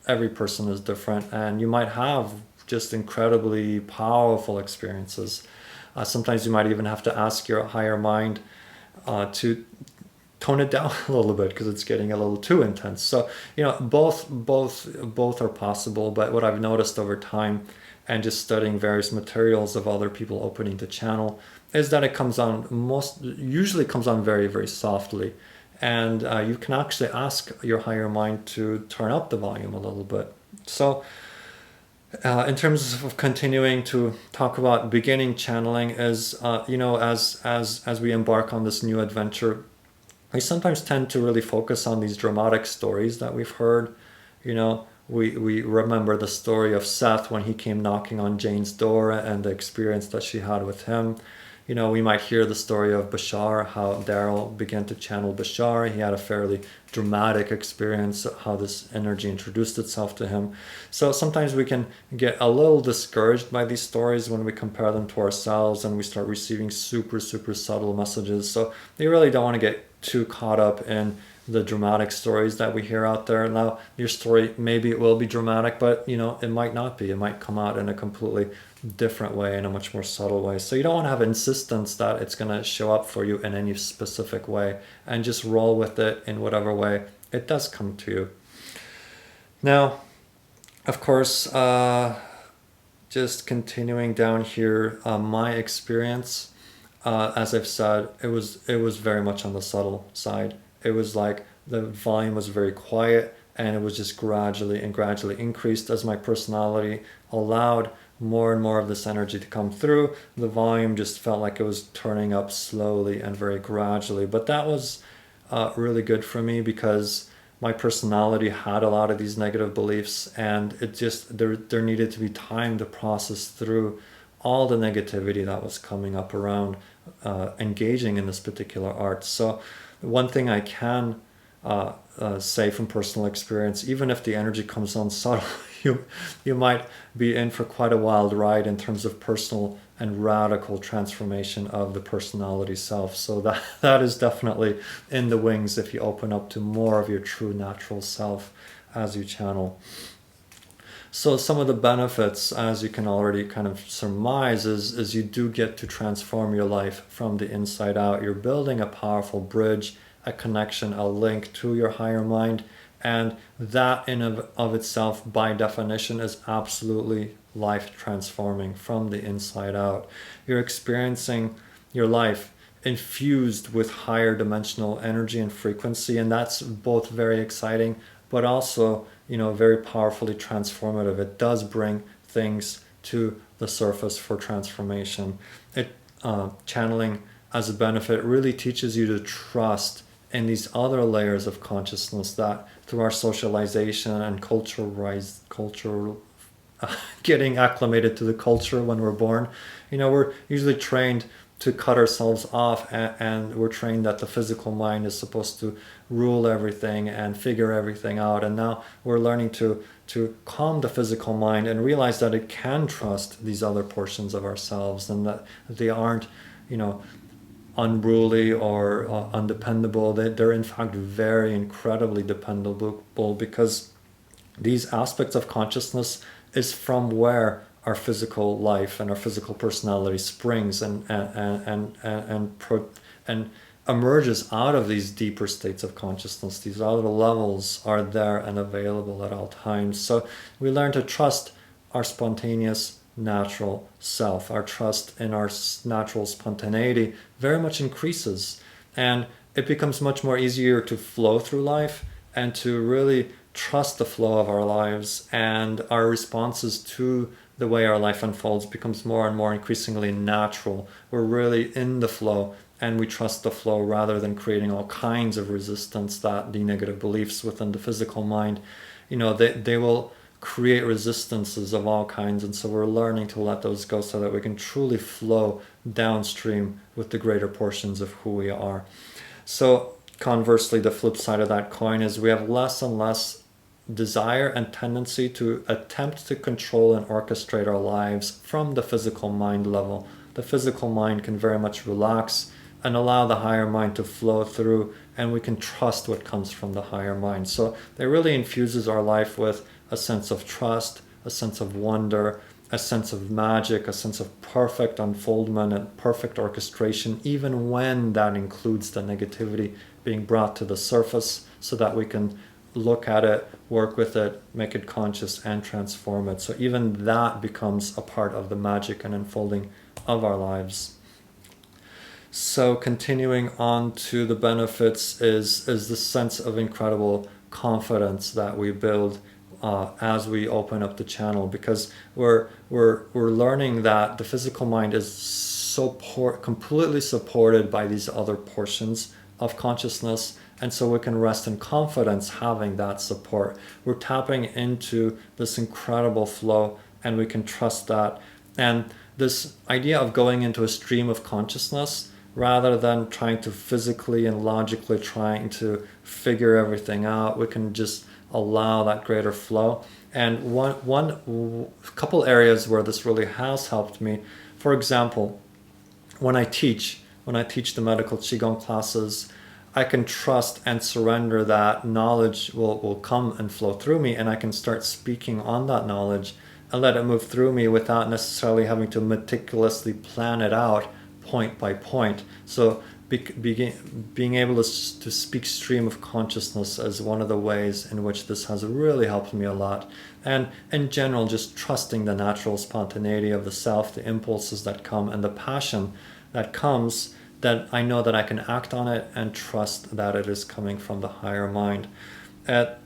every person is different, and you might have just incredibly powerful experiences. Sometimes you might even have to ask your higher mind to tone it down a little bit because it's getting a little too intense. So, both are possible. But what I've noticed over time and just studying various materials of other people opening the channel is that it comes on usually comes on very, very softly. And you can actually ask your higher mind to turn up the volume a little bit. So in terms of continuing to talk about beginning channeling, as we embark on this new adventure, we sometimes tend to really focus on these dramatic stories that we've heard. We remember the story of Seth when he came knocking on Jane's door and the experience that she had with him. We might hear the story of Bashar, how Daryl began to channel Bashar. He had a fairly dramatic experience, how this energy introduced itself to him. So sometimes we can get a little discouraged by these stories when we compare them to ourselves and we start receiving super, super subtle messages. So you really don't want to get too caught up in the dramatic stories that we hear out there. Now, your story, maybe it will be dramatic, but it might not be. It might come out in a completely different way, in a much more subtle way. So you don't want to have insistence that it's going to show up for you in any specific way, and just roll with it in whatever way it does come to you. Now, of course, just continuing down here, my experience, as I've said, it was very much on the subtle side. It was like the volume was very quiet, and it was just gradually increased as my personality allowed more and more of this energy to come through. The volume just felt like it was turning up slowly and very gradually. But that was really good for me, because my personality had a lot of these negative beliefs, and it just there needed to be time to process through all the negativity that was coming up around engaging in this particular art. So one thing I can say from personal experience, even if the energy comes on subtle, you might be in for quite a wild ride in terms of personal and radical transformation of the personality self. So that is definitely in the wings if you open up to more of your true natural self as you channel. So some of the benefits, as you can already kind of surmise, is you do get to transform your life from the inside out. You're building a powerful bridge, a connection, a link to your higher mind. And that in of itself, by definition, is absolutely life transforming from the inside out. You're experiencing your life infused with higher dimensional energy and frequency, and that's both very exciting, but also very powerfully transformative. It does bring things to the surface for transformation. Channeling as a benefit really teaches you to trust in these other layers of consciousness that through our socialization and getting acclimated to the culture when we're born, we're usually trained to cut ourselves off, and we're trained that the physical mind is supposed to rule everything and figure everything out. And now we're learning to calm the physical mind and realize that it can trust these other portions of ourselves, and that they aren't, unruly or undependable. They're in fact very incredibly dependable, because these aspects of consciousness is from where our physical life and our physical personality springs and emerges out of these deeper states of consciousness. These other levels are there and available at all times. So we learn to trust our spontaneous natural self. Our trust in our natural spontaneity very much increases, and it becomes much more easier to flow through life and to really trust the flow of our lives, and our responses to the way our life unfolds becomes more and more increasingly natural. We're really in the flow, and we trust the flow rather than creating all kinds of resistance that the negative beliefs within the physical mind, they will create resistances of all kinds. And so we're learning to let those go so that we can truly flow downstream with the greater portions of who we are. So conversely, the flip side of that coin is we have less and less desire and tendency to attempt to control and orchestrate our lives from the physical mind level. The physical mind can very much relax and allow the higher mind to flow through, and we can trust what comes from the higher mind. So it really infuses our life with a sense of trust, a sense of wonder, a sense of magic, a sense of perfect unfoldment and perfect orchestration, even when that includes the negativity, being brought to the surface so that we can look at it, work with it, make it conscious, and transform it. So even that becomes a part of the magic and unfolding of our lives. So continuing on to the benefits is the sense of incredible confidence that we build as we open up the channel, because we're learning that the physical mind is completely supported by these other portions of consciousness, and so we can rest in confidence having that support. We're tapping into this incredible flow, and we can trust that. And this idea of going into a stream of consciousness rather than trying to physically and logically trying to figure everything out, we can just allow that greater flow. And one couple areas where this really has helped me, for example, when I teach the medical Qigong classes, I can trust and surrender that knowledge will come and flow through me, and I can start speaking on that knowledge and let it move through me without necessarily having to meticulously plan it out point by point. So being able to speak stream of consciousness is one of the ways in which this has really helped me a lot. And in general, just trusting the natural spontaneity of the self, the impulses that come, and the passion that comes, that I know that I can act on it and trust that it is coming from the higher mind. And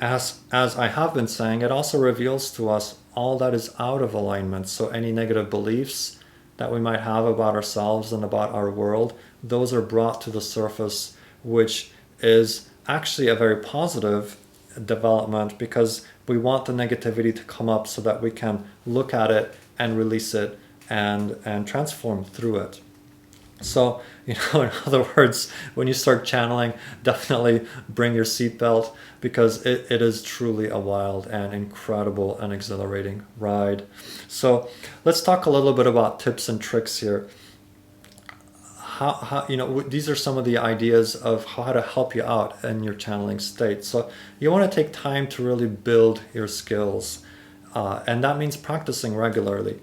as I have been saying, it also reveals to us all that is out of alignment. So any negative beliefs that we might have about ourselves and about our world, those are brought to the surface, which is actually a very positive development, because we want the negativity to come up so that we can look at it and release it and transform through it. So, in other words, when you start channeling, definitely bring your seatbelt, because it is truly a wild and incredible and exhilarating ride. So let's talk a little bit about tips and tricks here. How these are some of the ideas of how to help you out in your channeling state. So you want to take time to really build your skills. And that means practicing regularly.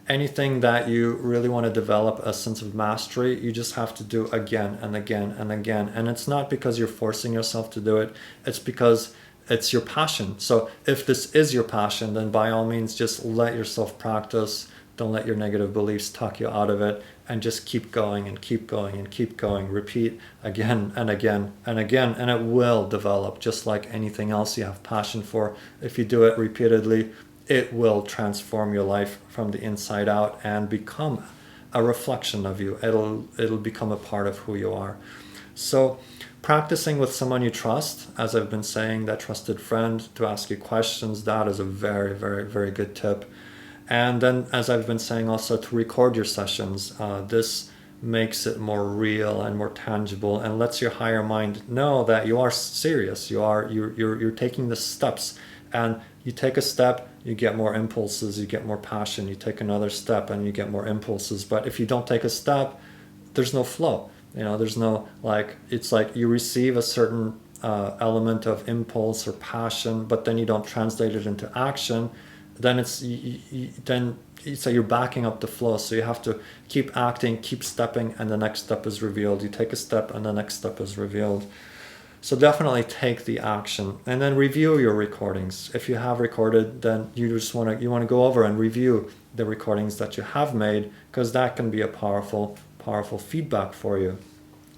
Anything that you really want to develop a sense of mastery, you just have to do again and again and again. And it's not because you're forcing yourself to do it, it's because it's your passion. So if this is your passion, then by all means, just let yourself practice. Don't let your negative beliefs talk you out of it, and just keep going and keep going and keep going. Repeat again and again and again, and it will develop just like anything else you have passion for. If you do it repeatedly, it will transform your life from the inside out and become a reflection of you. It'll become a part of who you are. So practicing with someone you trust, as I've been saying, that trusted friend to ask you questions, that is a very, very, very good tip. And then, as I've been saying, also to record your sessions. This makes it more real and more tangible, and lets your higher mind know that you are serious. You're taking the steps, and you take a step, you get more impulses, you get more passion. You take another step, and you get more impulses. But if you don't take a step, there's no flow. There's no it's like you receive a certain element of impulse or passion, but then you don't translate it into action. Then it's you're backing up the flow. So you have to keep acting, keep stepping, and the next step is revealed. You take a step, and the next step is revealed. So definitely take the action, and then review your recordings. If you have recorded, then you want to go over and review the recordings that you have made, because that can be a powerful feedback for you.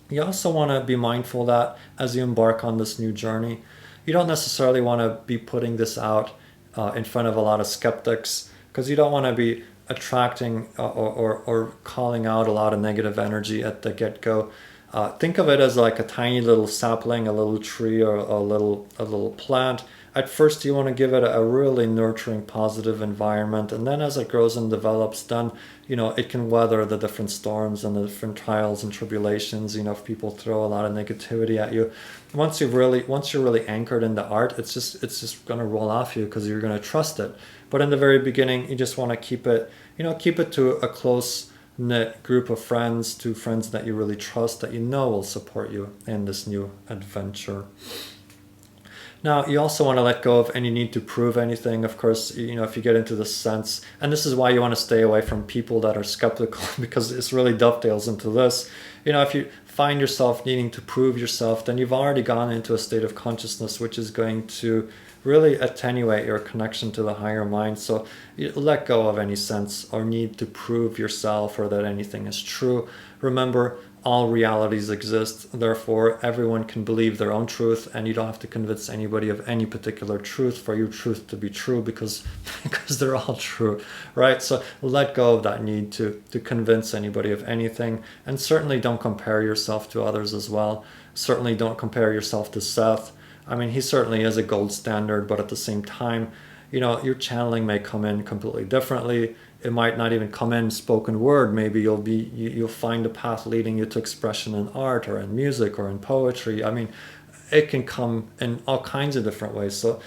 You also want to be mindful that as you embark on this new journey, you don't necessarily want to be putting this out in front of a lot of skeptics, because you don't want to be attracting or calling out a lot of negative energy at the get-go. Think of it as like a tiny little sapling, a little tree, or a little plant. At first, you want to give it a really nurturing, positive environment, and then as it grows and develops, then it can weather the different storms and the different trials and tribulations. If people throw a lot of negativity at you, once you're really anchored in the art, it's just going to roll off you, because you're going to trust it. But in the very beginning, you just want to keep it to a close knit group of friends, to friends that you really trust, that will support you in this new adventure. Now, you also want to let go of any need to prove anything. Of course, if you get into the sense, and this is why you want to stay away from people that are skeptical, because this really dovetails into this. If you find yourself needing to prove yourself, then you've already gone into a state of consciousness which is going to really attenuate your connection to the higher mind. So you let go of any sense or need to prove yourself or that anything is true. Remember, all realities exist, therefore everyone can believe their own truth, and you don't have to convince anybody of any particular truth for your truth to be true, because they're all true, right? So let go of that need to convince anybody of anything, and certainly don't compare yourself to others as well. Certainly don't compare yourself to Seth. I mean, he certainly is a gold standard, but at the same time, your channeling may come in completely differently. It might not even come in spoken word. Maybe you'll find a path leading you to expression in art or in music or in poetry. I mean, it can come in all kinds of different ways. So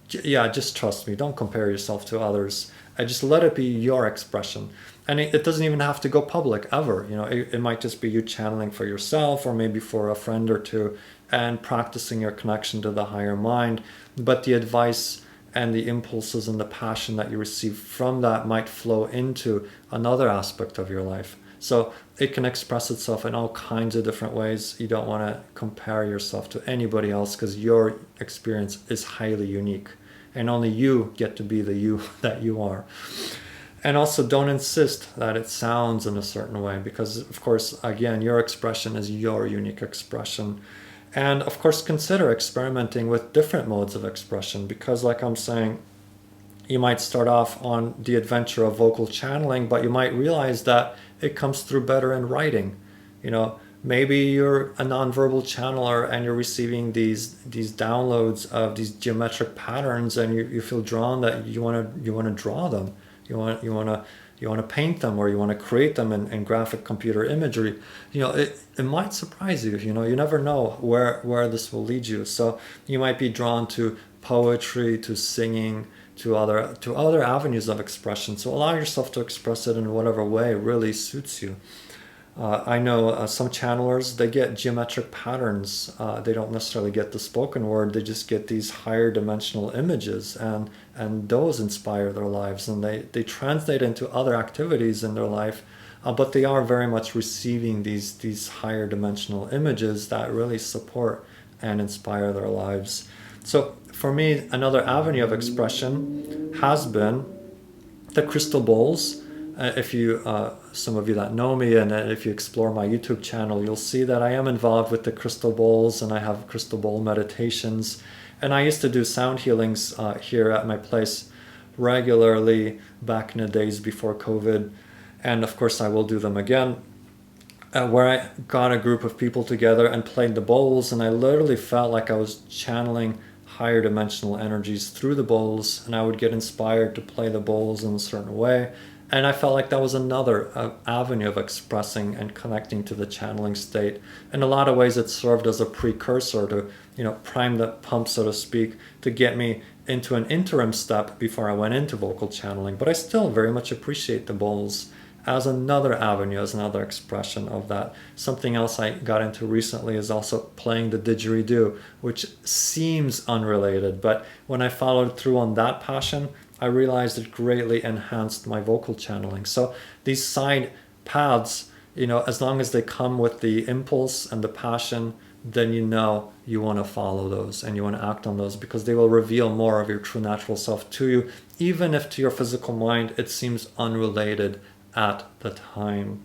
just trust me. Don't compare yourself to others. Just let it be your expression. And it doesn't even have to go public ever. It might just be you channeling for yourself, or maybe for a friend or two, and practicing your connection to the higher mind. But the advice and the impulses and the passion that you receive from that might flow into another aspect of your life. So it can express itself in all kinds of different ways. You don't want to compare yourself to anybody else, because your experience is highly unique, and only you get to be the you that you are. And also, don't insist that it sounds in a certain way, because of course, again, your expression is your unique expression. And of course, consider experimenting with different modes of expression, because like I'm saying, you might start off on the adventure of vocal channeling, but you might realize that it comes through better in writing. Maybe you're a nonverbal channeler and you're receiving these downloads of these geometric patterns, and you feel drawn that you want to draw them. You want to paint them, or you want to create them in graphic computer imagery. It might surprise you. You never know where this will lead you. So you might be drawn to poetry, to singing, to other avenues of expression. So allow yourself to express it in whatever way really suits you. I know some channelers, they get geometric patterns. They don't necessarily get the spoken word. They just get these higher dimensional images, and those inspire their lives, and they translate into other activities in their life, but they are very much receiving these higher dimensional images that really support and inspire their lives. So for me, another avenue of expression has been the crystal bowls. If you, some of you that know me, and if you explore my YouTube channel, you'll see that I am involved with the crystal bowls, and I have crystal bowl meditations. And I used to do sound healings here at my place regularly back in the days before COVID. And of course, I will do them again, where I got a group of people together and played the bowls, and I literally felt like I was channeling higher dimensional energies through the bowls, and I would get inspired to play the bowls in a certain way. And I felt like that was another avenue of expressing and connecting to the channeling state. In a lot of ways, it served as a precursor to, prime the pump, so to speak, to get me into an interim step before I went into vocal channeling. But I still very much appreciate the bowls as another avenue, as another expression of that. Something else I got into recently is also playing the didgeridoo, which seems unrelated. But when I followed through on that passion, I realized it greatly enhanced my vocal channeling. So these side paths, as long as they come with the impulse and the passion, then you want to follow those and you want to act on those, because they will reveal more of your true natural self to you, even if to your physical mind it seems unrelated at the time.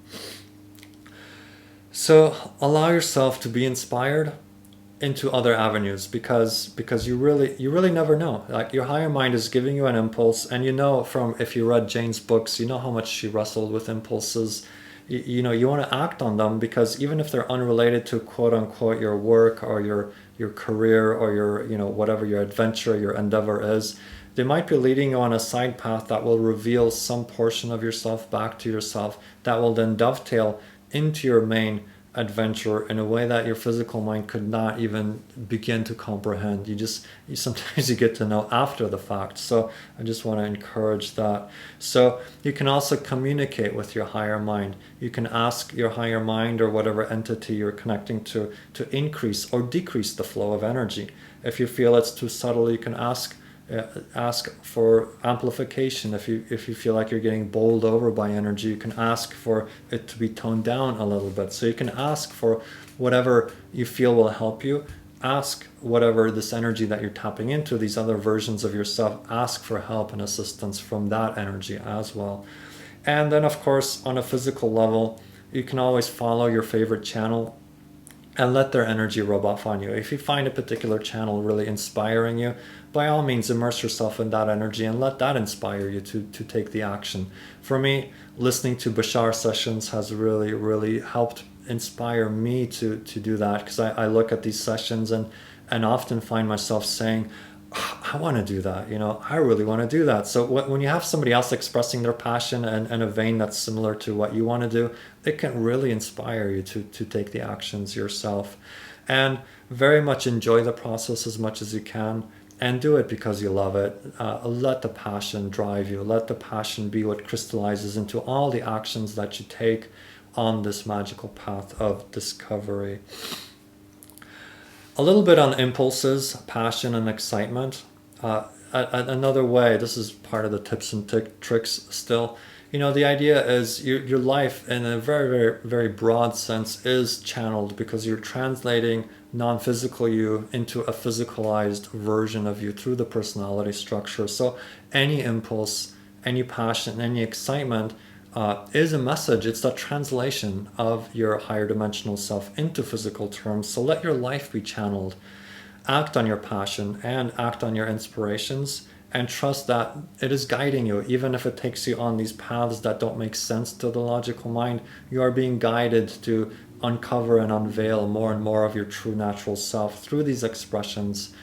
So allow yourself to be inspired into other avenues, because you really never know. Like, your higher mind is giving you an impulse, and from, if you read Jane's books, how much she wrestled with impulses. You want to act on them, because even if they're unrelated to quote unquote your work or your career or your whatever your adventure, your endeavor is, they might be leading you on a side path that will reveal some portion of yourself back to yourself, that will then dovetail into your main adventure in a way that your physical mind could not even begin to comprehend. Sometimes you get to know after the fact. So I just want to encourage that. So you can also communicate with your higher mind. You can ask your higher mind, or whatever entity you're connecting to increase or decrease the flow of energy. If you feel it's too subtle, you can ask Ask for amplification. If you feel like you're getting bowled over by energy, you can ask for it to be toned down a little bit. So you can ask for whatever you feel will help you. Ask whatever this energy that you're tapping into, these other versions of yourself, ask for help and assistance from that energy as well. And then, of course, on a physical level, you can always follow your favorite channel and let their energy rub off on you. If you find a particular channel really inspiring you, by all means immerse yourself in that energy and let that inspire you to take the action. For me, listening to Bashar sessions has really, really helped inspire me to do that, because I look at these sessions and often find myself saying, I want to do that, I really want to do that. So when you have somebody else expressing their passion and a vein that's similar to what you want to do, it can really inspire you to take the actions yourself. And very much enjoy the process as much as you can, and do it because you love it. Let the passion drive you. Let the passion be what crystallizes into all the actions that you take on this magical path of discovery. A little bit on impulses, passion, and excitement. Another way, this is part of the tips and tricks still. The idea is your life in a very, very, very broad sense is channeled, because you're translating non-physical you into a physicalized version of you through the personality structure. So any impulse, any passion, any excitement is a message. It's the translation of your higher dimensional self into physical terms. So let your life be channeled. Act on your passion and act on your inspirations, and trust that it is guiding you. Even if it takes you on these paths that don't make sense to the logical mind, you are being guided to uncover and unveil more and more of your true natural self through these expressions.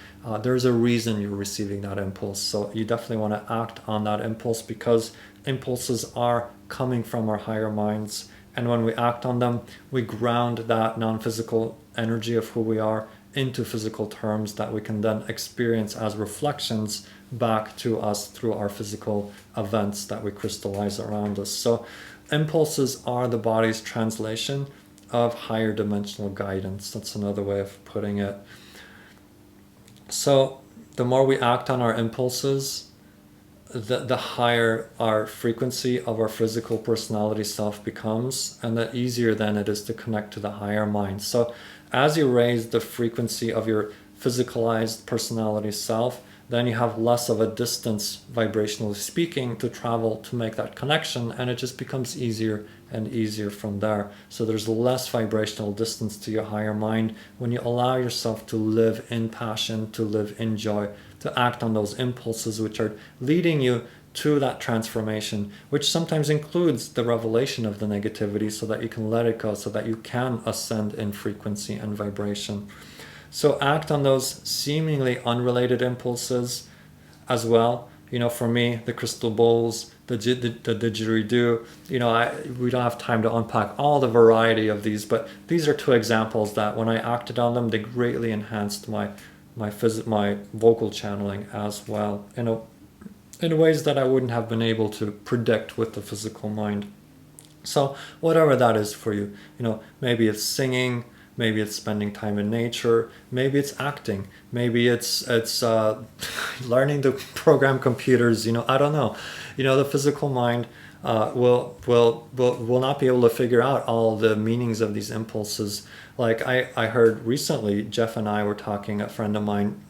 There's a reason you're receiving that impulse. So you definitely want to act on that impulse, because impulses are coming from our higher minds. And when we act on them, we ground that non-physical energy of who we are into physical terms that we can then experience as reflections back to us through our physical events that we crystallize around us. So impulses are the body's translation of higher dimensional guidance. That's another way of putting it. So the more we act on our impulses, the higher our frequency of our physical personality self becomes, and the easier then it is to connect to the higher mind. So as you raise the frequency of your physicalized personality self, then you have less of a distance, vibrationally speaking, to travel to make that connection, and it just becomes easier and easier from there. So there's less vibrational distance to your higher mind when you allow yourself to live in passion, to live in joy, to act on those impulses which are leading you to that transformation, which sometimes includes the revelation of the negativity, so that you can let it go, so that you can ascend in frequency and vibration. So act on those seemingly unrelated impulses as well. For me, the crystal bowls, the didgeridoo, we don't have time to unpack all the variety of these, but these are two examples that when I acted on them, they greatly enhanced my vocal channeling as well, in ways that I wouldn't have been able to predict with the physical mind. So whatever that is for you, maybe it's singing, maybe it's spending time in nature, maybe it's acting, maybe it's learning to program computers. I don't know. The physical mind will not be able to figure out all the meanings of these impulses. Like I heard recently, Jeff and I were talking, a friend of mine,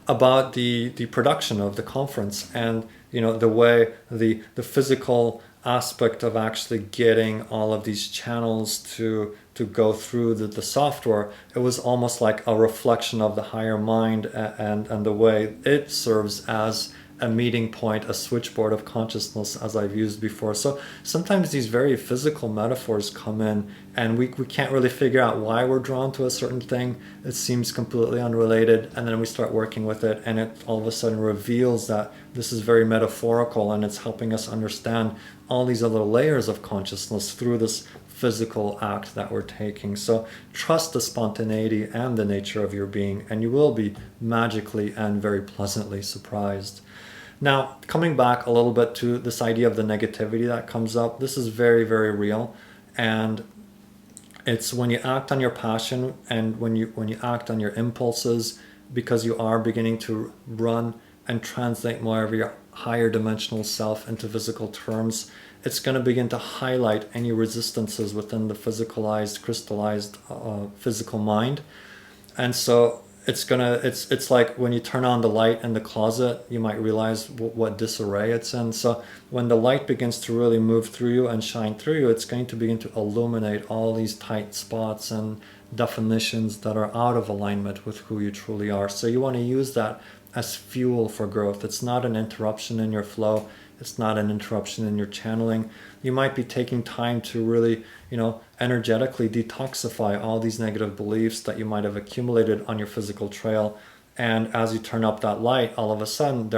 about the production of the conference, and the way the physical aspect of actually getting all of these channels to go through the software. It was almost like a reflection of the higher mind, and the way it serves as a meeting point, a switchboard of consciousness, as I've used before. So sometimes these very physical metaphors come in, and we can't really figure out why we're drawn to a certain thing. It seems completely unrelated, and then we start working with it, and it all of a sudden reveals that this is very metaphorical, and it's helping us understand all these other layers of consciousness through this physical act that we're taking. So trust the spontaneity and the nature of your being, and you will be magically and very pleasantly surprised. Now, coming back a little bit to this idea of the negativity that comes up, this is very, very real. And it's when you act on your passion, and when you act on your impulses, because you are beginning to run and translate more of your higher dimensional self into physical terms, it's going to begin to highlight any resistances within the physicalized, crystallized physical mind. And so it's like when you turn on the light in the closet, you might realize what disarray it's in. So when the light begins to really move through you and shine through you, it's going to begin to illuminate all these tight spots and definitions that are out of alignment with who you truly are. So you want to use that as fuel for growth. It's not an interruption in your flow. It's not an interruption in your channeling. You might be taking time to really, energetically detoxify all these negative beliefs that you might have accumulated on your physical trail. And as you turn up that light, all of a sudden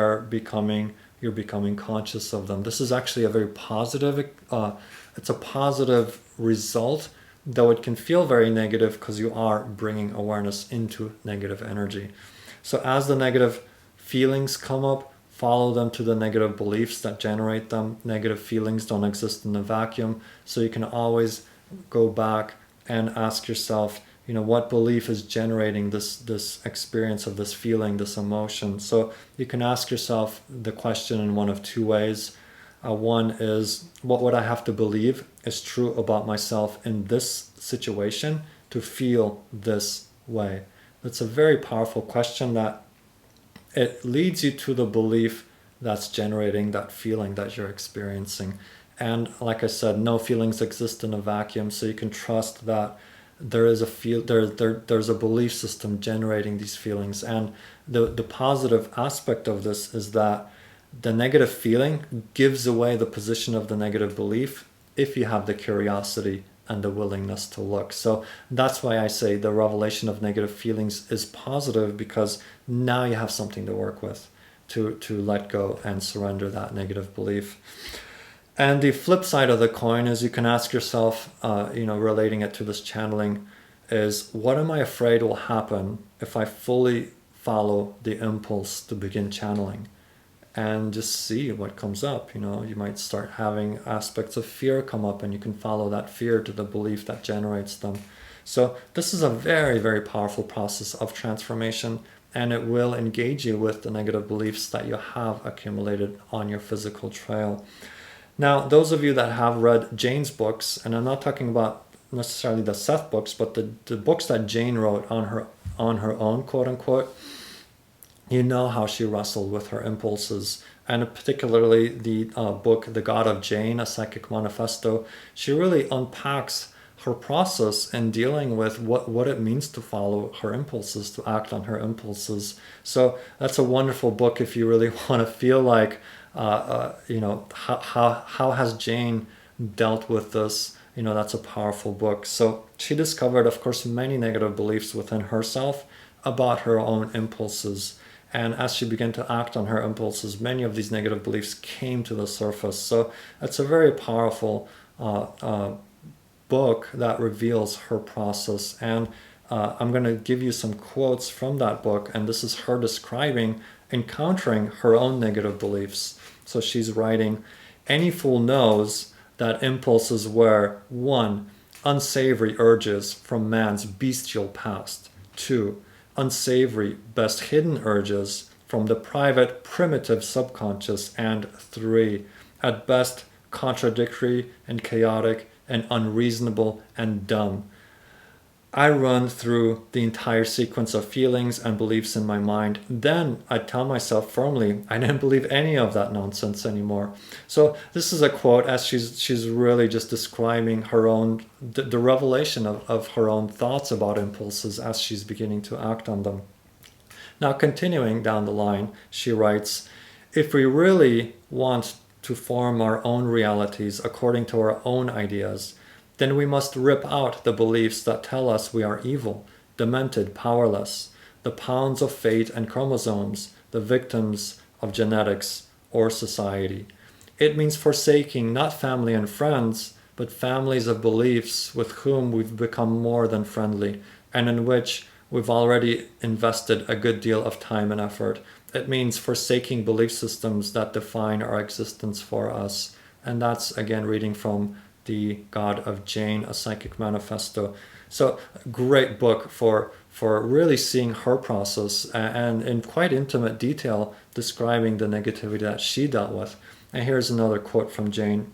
you're becoming conscious of them. This is actually a very positive, it's a positive result, though it can feel very negative because you are bringing awareness into negative energy. So as the negative feelings come up, follow them to the negative beliefs that generate them. Negative feelings don't exist in a vacuum. So you can always go back and ask yourself, what belief is generating this experience of this feeling, this emotion. So you can ask yourself the question in one of two ways. One is, what would I have to believe is true about myself in this situation to feel this way? That's a very powerful question that it leads you to the belief that's generating that feeling that you're experiencing. And like I said, no feelings exist in a vacuum, so you can trust that there is there's a belief system generating these feelings. And the positive aspect of this is that the negative feeling gives away the position of the negative belief if you have the curiosity and the willingness to look. So that's why I say the revelation of negative feelings is positive, because now you have something to work with to let go and surrender that negative belief. And the flip side of the coin is you can ask yourself, relating it to this channeling, is what am I afraid will happen if I fully follow the impulse to begin channeling? And just see what comes up. You might start having aspects of fear come up, and you can follow that fear to the belief that generates them. So this is a very, very powerful process of transformation, and it will engage you with the negative beliefs that you have accumulated on your physical trail. Now, those of you that have read Jane's books, and I'm not talking about necessarily the Seth books, but the books that Jane wrote on her own, quote unquote, you know how she wrestled with her impulses. And particularly the book, The God of Jane, A Psychic Manifesto, she really unpacks her process in dealing with what it means to follow her impulses, to act on her impulses. So that's a wonderful book if you really want to feel like, how has Jane dealt with this? That's a powerful book. So she discovered, of course, many negative beliefs within herself about her own impulses. And as she began to act on her impulses, many of these negative beliefs came to the surface. So it's a very powerful book that reveals her process. And I'm going to give you some quotes from that book. And this is her describing encountering her own negative beliefs. So she's writing, any fool knows that impulses were 1. Unsavory urges from man's bestial past. 2. Unsavory, best hidden urges from the private, primitive subconscious. And 3. At best, contradictory and chaotic and unreasonable and dumb. I run through the entire sequence of feelings and beliefs in my mind. Then I tell myself firmly, I didn't believe any of that nonsense anymore. So this is a quote as she's really just describing her own, the revelation of her own thoughts about impulses as she's beginning to act on them. Now, continuing down the line, she writes, if we really want to form our own realities according to our own ideas, then we must rip out the beliefs that tell us we are evil, demented, powerless, the pawns of fate and chromosomes, the victims of genetics or society. It means forsaking not family and friends, but families of beliefs with whom we've become more than friendly, and in which we've already invested a good deal of time and effort. It means forsaking belief systems that define our existence for us. And that's, again, reading from The God of Jane, A Psychic Manifesto. So great book for for really seeing her process and in quite intimate detail describing the negativity that she dealt with. And here's another quote from Jane.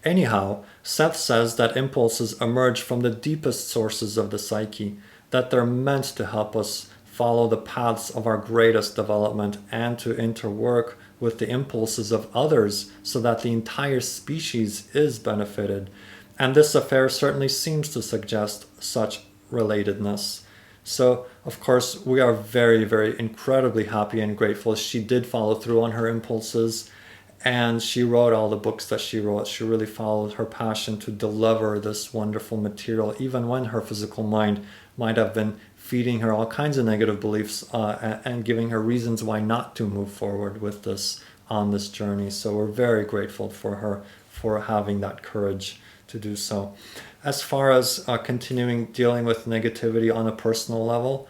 Anyhow, Seth says that impulses emerge from the deepest sources of the psyche, that they're meant to help us follow the paths of our greatest development and to interwork with the impulses of others so that the entire species is benefited. And this affair certainly seems to suggest such relatedness. So, of course, we are very, very incredibly happy and grateful she did follow through on her impulses. And she wrote all the books that she wrote. She really followed her passion to deliver this wonderful material, even when her physical mind might have been feeding her all kinds of negative beliefs and giving her reasons why not to move forward with this on this journey. So we're very grateful for her for having that courage to do so. As far as continuing dealing with negativity on a personal level,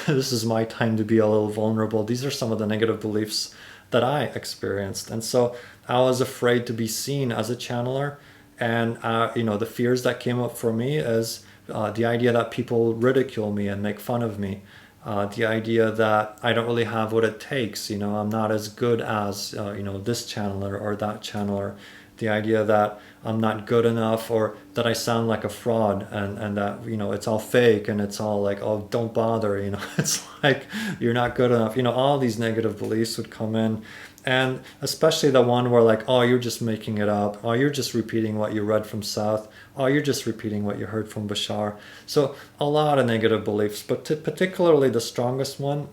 this is my time to be a little vulnerable. These are some of the negative beliefs that I experienced. And so I was afraid to be seen as a channeler. And, the fears that came up for me is the idea that people ridicule me and make fun of me. The idea that I don't really have what it takes. I'm not as good as, this channeler or that channeler. The idea that I'm not good enough or that I sound like a fraud and that, it's all fake and it's all like, oh, don't bother, it's like you're not good enough. All these negative beliefs would come in. And especially the one where like, oh, you're just making it up. Oh, you're just repeating what you read from Seth. Oh, you're just repeating what you heard from Bashar. So a lot of negative beliefs, but particularly the strongest one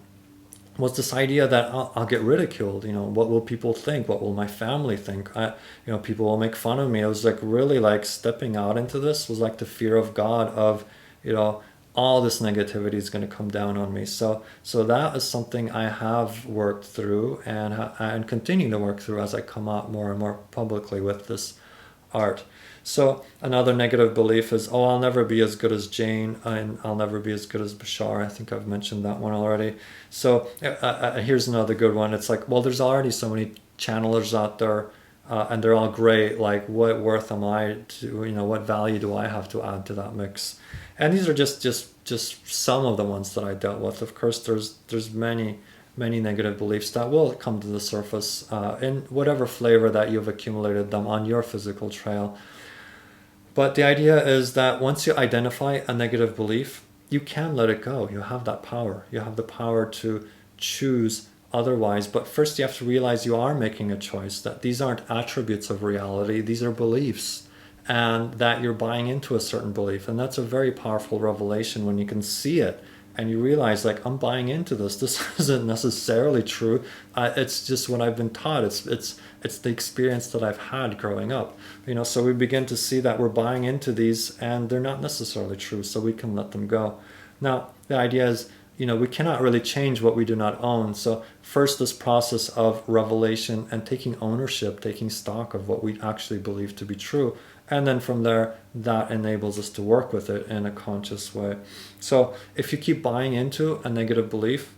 was this idea that I'll get ridiculed. What will people think? What will my family think? People will make fun of me. It was like really like stepping out into this was like the fear of God of, all this negativity is going to come down on me. So that is something I have worked through and continue to work through as I come out more and more publicly with this art. So another negative belief is, oh, I'll never be as good as Jane and I'll never be as good as Bashar. I think I've mentioned that one already. So here's another good one. It's like, well, there's already so many channelers out there and they're all great. Like, what worth am I to, what value do I have to add to that mix? And these are just some of the ones that I dealt with. Of course, there's many negative beliefs that will come to the surface in whatever flavor that you've accumulated them on your physical trail. But the idea is that once you identify a negative belief, you can let it go. You have that power. You have the power to choose otherwise. But first you have to realize you are making a choice, that these aren't attributes of reality. These are beliefs, and that you're buying into a certain belief. And that's a very powerful revelation when you can see it and you realize, like, I'm buying into this. This isn't necessarily true. It's just what I've been taught. It's the experience that I've had growing up. So we begin to see that we're buying into these and they're not necessarily true, so we can let them go. Now, the idea is, we cannot really change what we do not own. So first, this process of revelation and taking ownership, taking stock of what we actually believe to be true. And then from there, that enables us to work with it in a conscious way. So if you keep buying into a negative belief,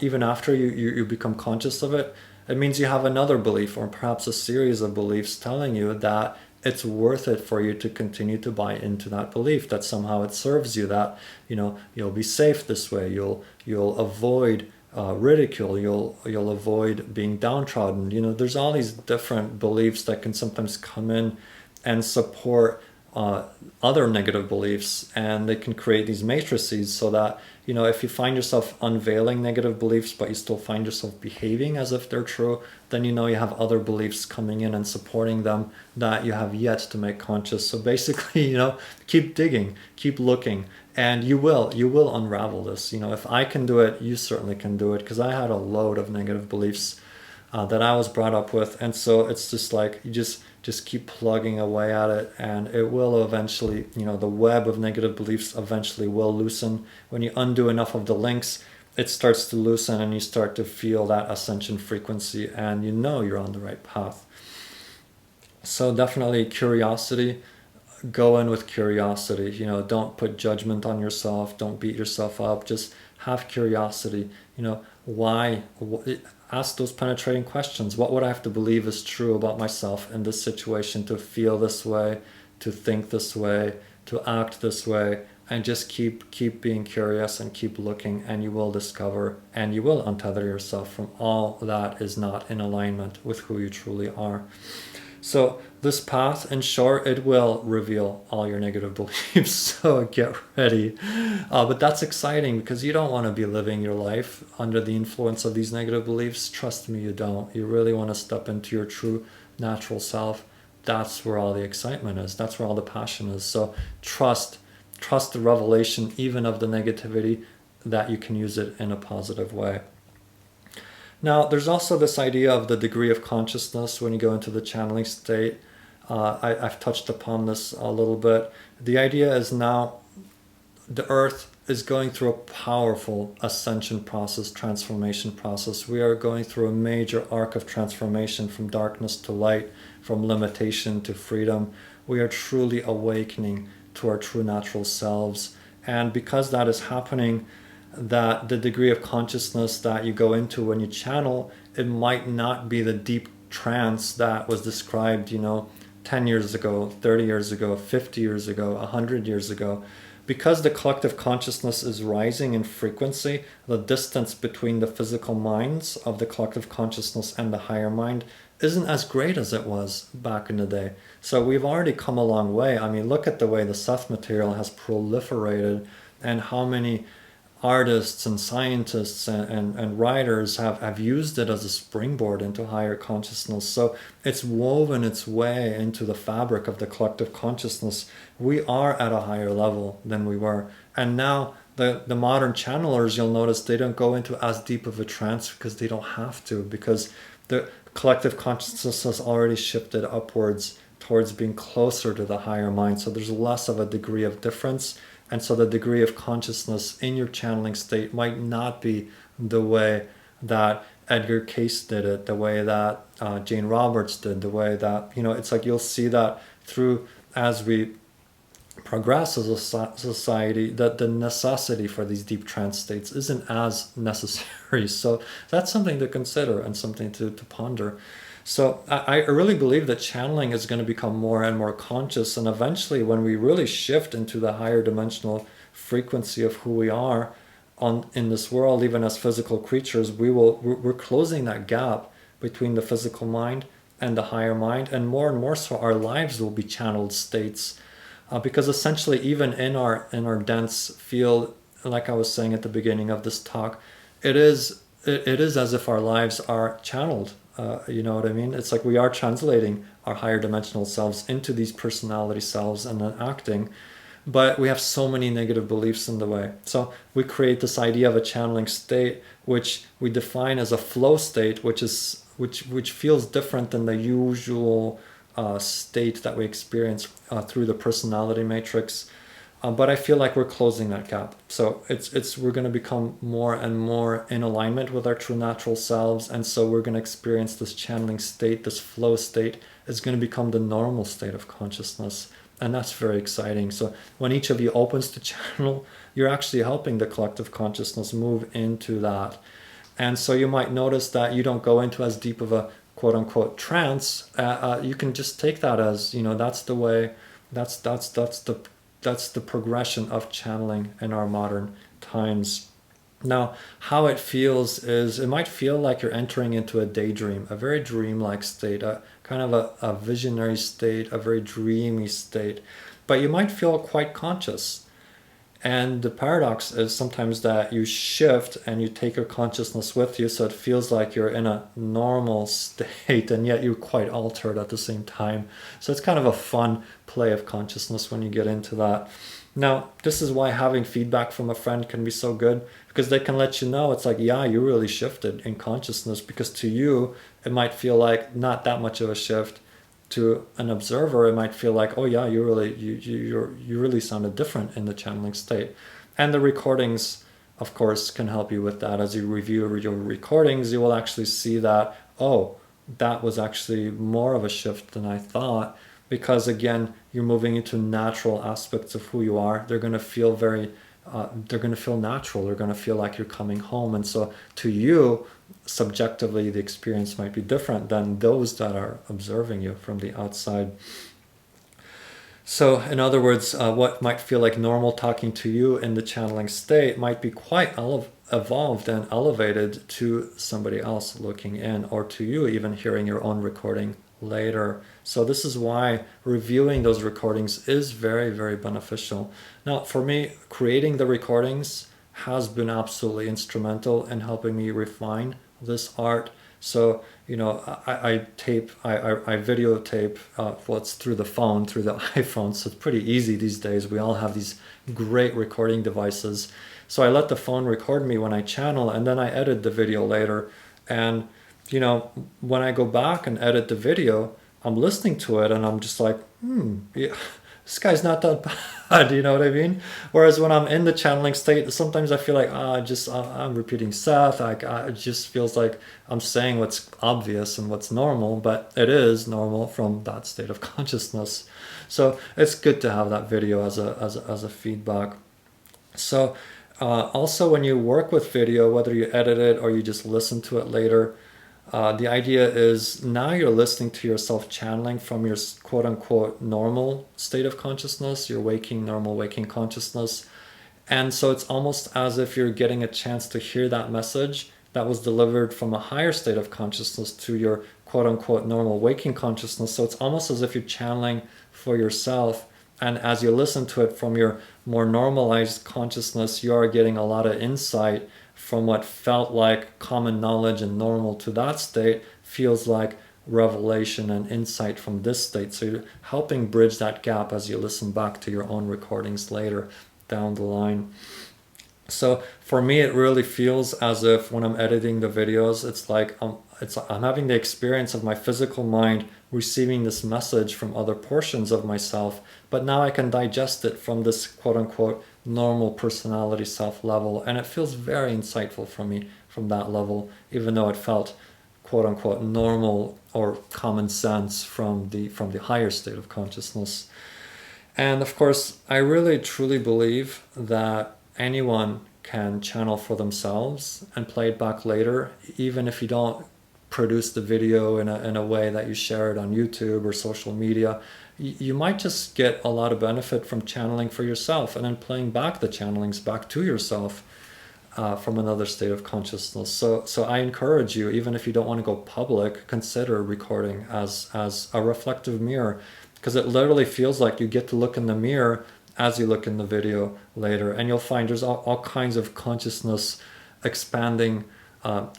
even after you become conscious of it, it means you have another belief or perhaps a series of beliefs telling you that it's worth it for you to continue to buy into that belief, that somehow it serves you, that you'll be safe this way, you'll avoid ridicule, you'll avoid being downtrodden. There's all these different beliefs that can sometimes come in and support other negative beliefs, and they can create these matrices so that if you find yourself unveiling negative beliefs but you still find yourself behaving as if they're true, then you have other beliefs coming in and supporting them that you have yet to make conscious. So basically, keep digging, keep looking, and you will unravel this. If I can do it, you certainly can do it, because I had a load of negative beliefs that I was brought up with. And so it's just like you just keep plugging away at it, and it will eventually, the web of negative beliefs eventually will loosen. When you undo enough of the links, it starts to loosen and you start to feel that ascension frequency, and you're on the right path. So definitely curiosity. Go in with curiosity. Don't put judgment on yourself. Don't beat yourself up. Just have curiosity. Why? Ask those penetrating questions. What would I have to believe is true about myself in this situation to feel this way, to think this way, to act this way, and just keep being curious and keep looking, and you will discover and you will untether yourself from all that is not in alignment with who you truly are. So this path, in short, it will reveal all your negative beliefs. So get ready. But that's exciting because you don't want to be living your life under the influence of these negative beliefs. Trust me, you don't. You really want to step into your true natural self. That's where all the excitement is. That's where all the passion is. So trust the revelation, even of the negativity, that you can use it in a positive way. Now, there's also this idea of the degree of consciousness when you go into the channeling state. I've touched upon this a little bit. The idea is now the earth is going through a powerful ascension process, transformation process. We are going through a major arc of transformation from darkness to light, from limitation to freedom. We are truly awakening to our true natural selves. And because that is happening, that the degree of consciousness that you go into when you channel, it might not be the deep trance that was described, 10 years ago, 30 years ago, 50 years ago, 100 years ago. Because the collective consciousness is rising in frequency, the distance between the physical minds of the collective consciousness and the higher mind isn't as great as it was back in the day. So we've already come a long way. I mean, look at the way the Seth Material has proliferated, and how many artists and scientists and writers have used it as a springboard into higher consciousness. So it's woven its way into the fabric of the collective consciousness. We are at a higher level than we were. And now the modern channelers, you'll notice they don't go into as deep of a trance because they don't have to, because the collective consciousness has already shifted upwards towards being closer to the higher mind. So there's less of a degree of difference. And so the degree of consciousness in your channeling state might not be the way that Edgar Cayce did it, the way that Jane Roberts did, the way that, it's like you'll see that through as we progress as a society, that the necessity for these deep trance states isn't as necessary. So that's something to consider and something to ponder. So I really believe that channeling is going to become more and more conscious, and eventually when we really shift into the higher dimensional frequency of who we are in this world, even as physical creatures, we're closing that gap between the physical mind and the higher mind, and more so our lives will be channeled states, because essentially even in our dense field, like I was saying at the beginning of this talk, it is as if our lives are channeled. You know what I mean? It's like we are translating our higher dimensional selves into these personality selves and then acting, but we have so many negative beliefs in the way. So we create this idea of a channeling state, which we define as a flow state, which feels different than the usual state that we experience through the personality matrix. But I feel like we're closing that gap. So we're going to become more and more in alignment with our true natural selves. And so we're going to experience this channeling state, this flow state is going to become the normal state of consciousness. And that's very exciting. So when each of you opens to channel, you're actually helping the collective consciousness move into that. And so you might notice that you don't go into as deep of a quote unquote trance. You can just take that as, that's the way, that's the progression of channeling in our modern times. Now, how it feels is, it might feel like you're entering into a daydream, a very dreamlike state, a kind of a visionary state, a very dreamy state, but you might feel quite conscious. And the paradox is sometimes that you shift and you take your consciousness with you, so it feels like you're in a normal state and yet you're quite altered at the same time. So it's kind of a fun play of consciousness when you get into that. Now, this is why having feedback from a friend can be so good, because they can let you know, it's like, yeah, you really shifted in consciousness, because to you, it might feel like not that much of a shift. To an observer, it might feel like, oh yeah, you really sounded different in the channeling state. And the recordings, of course, can help you with that. As you review your recordings, you will actually see that, oh, that was actually more of a shift than I thought, because again, you're moving into natural aspects of who you are. They're going to feel they're going to feel natural. They're going to feel like you're coming home. And so to you, subjectively, the experience might be different than those that are observing you from the outside. So, in other words, what might feel like normal talking to you in the channeling state might be quite evolved and elevated to somebody else looking in, or to you even hearing your own recording later. So, this is why reviewing those recordings is very, very beneficial. Now, for me, creating the recordings has been absolutely instrumental in helping me refine this art. So, I videotape what's through the phone, through the iPhone. So it's pretty easy these days. We all have these great recording devices. So I let the phone record me when I channel, and then I edit the video later. And, when I go back and edit the video, I'm listening to it and I'm just like, yeah, this guy's not that bad, you know what I mean? Whereas when I'm in the channeling state, sometimes I feel like I'm repeating Seth. It just feels like I'm saying what's obvious and what's normal, but it is normal from that state of consciousness. So it's good to have that video as a feedback. So also when you work with video, whether you edit it or you just listen to it later, the idea is now you're listening to yourself channeling from your quote unquote normal state of consciousness, your normal waking consciousness. And so it's almost as if you're getting a chance to hear that message that was delivered from a higher state of consciousness to your quote unquote normal waking consciousness. So it's almost as if you're channeling for yourself. And as you listen to it from your more normalized consciousness, you are getting a lot of insight from what felt like common knowledge and normal to that state feels like revelation and insight from this state. So you're helping bridge that gap as you listen back to your own recordings later down the line. So for me, it really feels as if when I'm editing the videos, it's like I'm having the experience of my physical mind receiving this message from other portions of myself, but now I can digest it from this quote unquote normal personality self level, and it feels very insightful for me from that level, even though it felt quote unquote normal or common sense from the higher state of consciousness. And of course, I really truly believe that anyone can channel for themselves and play it back later, even if you don't produce the video in a way that you share it on YouTube or social media. You might just get a lot of benefit from channeling for yourself and then playing back the channelings back to yourself from another state of consciousness. So I encourage you, even if you don't want to go public, consider recording as a reflective mirror, because it literally feels like you get to look in the mirror as you look in the video later, and you'll find there's all kinds of consciousness expanding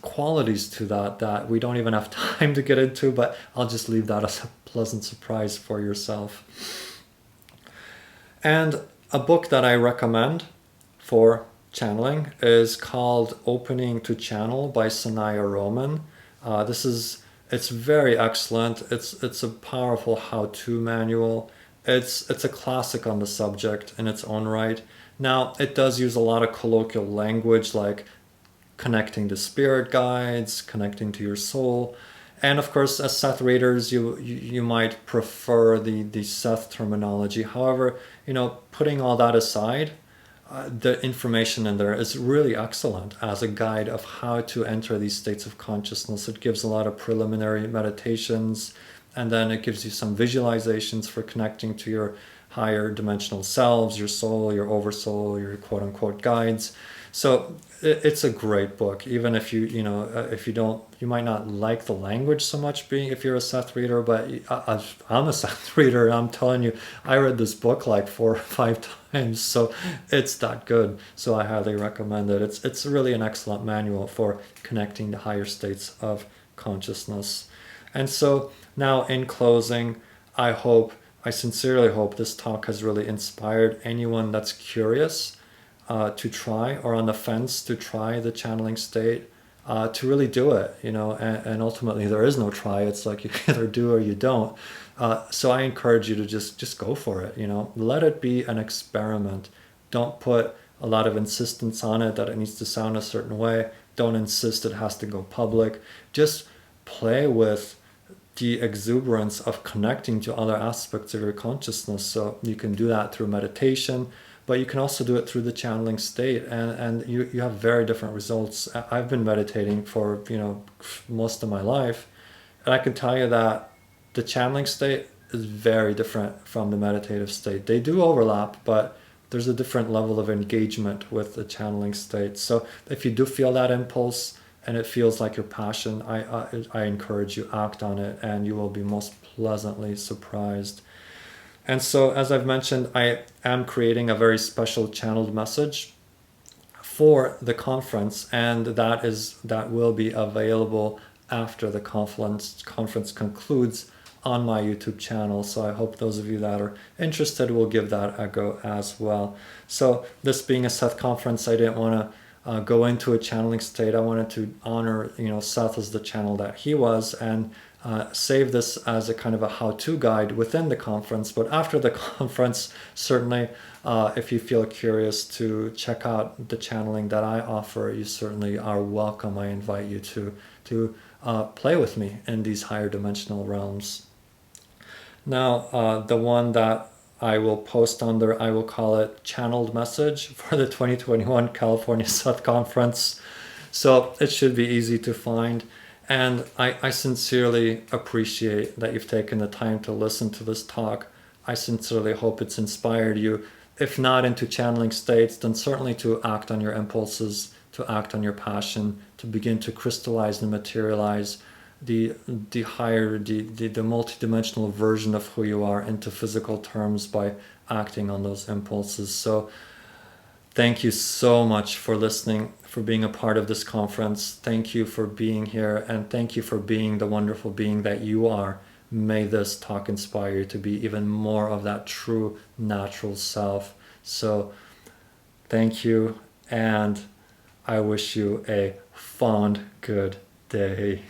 qualities to that we don't even have time to get into, but I'll just leave that as a pleasant surprise for yourself. And a book that I recommend for channeling is called Opening to Channel by Sanaya Roman. It's very excellent. It's a powerful how-to manual. It's a classic on the subject in its own right. Now, it does use a lot of colloquial language like connecting to spirit guides, connecting to your soul. And of course, as Seth readers, you might prefer the Seth terminology. However, putting all that aside, the information in there is really excellent as a guide of how to enter these states of consciousness. It gives a lot of preliminary meditations, and then it gives you some visualizations for connecting to your higher dimensional selves, your soul, your oversoul, your quote unquote guides. So it's a great book, even if you might not like the language so much if you're a Seth reader, but I'm a Seth reader, and I'm telling you, I read this book like 4 or 5 times, so it's that good. So I highly recommend it. It's really an excellent manual for connecting to higher states of consciousness. And so now in closing, I sincerely hope this talk has really inspired anyone that's curious to try, or on the fence to try the channeling state, to really do it, and ultimately there is no try. It's like you either do or you don't. So I encourage you to just go for it, let it be an experiment. Don't put a lot of insistence on it that it needs to sound a certain way. Don't insist it has to go public. Just play with the exuberance of connecting to other aspects of your consciousness. So you can do that through meditation, but you can also do it through the channeling state, and you have very different results. I've been meditating for most of my life, and I can tell you that the channeling state is very different from the meditative state. They do overlap, but there's a different level of engagement with the channeling state. So if you do feel that impulse and it feels like your passion, I encourage you, act on it, and you will be most pleasantly surprised. And so, as I've mentioned, I am creating a very special channeled message for the conference, and that will be available after the conference concludes on my YouTube channel. So I hope those of you that are interested will give that a go as well. So this being a Seth conference, I didn't want to go into a channeling state. I wanted to honor, Seth as the channel that he was, and save this as a kind of a how-to guide within the conference. But after the conference, certainly, if you feel curious to check out the channeling that I offer, you certainly are welcome. I invite you to play with me in these higher dimensional realms. Now, the one that I will post under, I will call it Channeled Message for the 2021 California Seth Conference. So it should be easy to find. And I sincerely appreciate that you've taken the time to listen to this talk. I sincerely hope it's inspired you, if not into channeling states, then certainly to act on your impulses, to act on your passion, to begin to crystallize and materialize the higher, the multidimensional version of who you are into physical terms by acting on those impulses. So thank you so much for listening, for being a part of this conference. Thank you for being here, and thank you for being the wonderful being that you are. May this talk inspire you to be even more of that true natural self. So thank you, and I wish you a fond good day.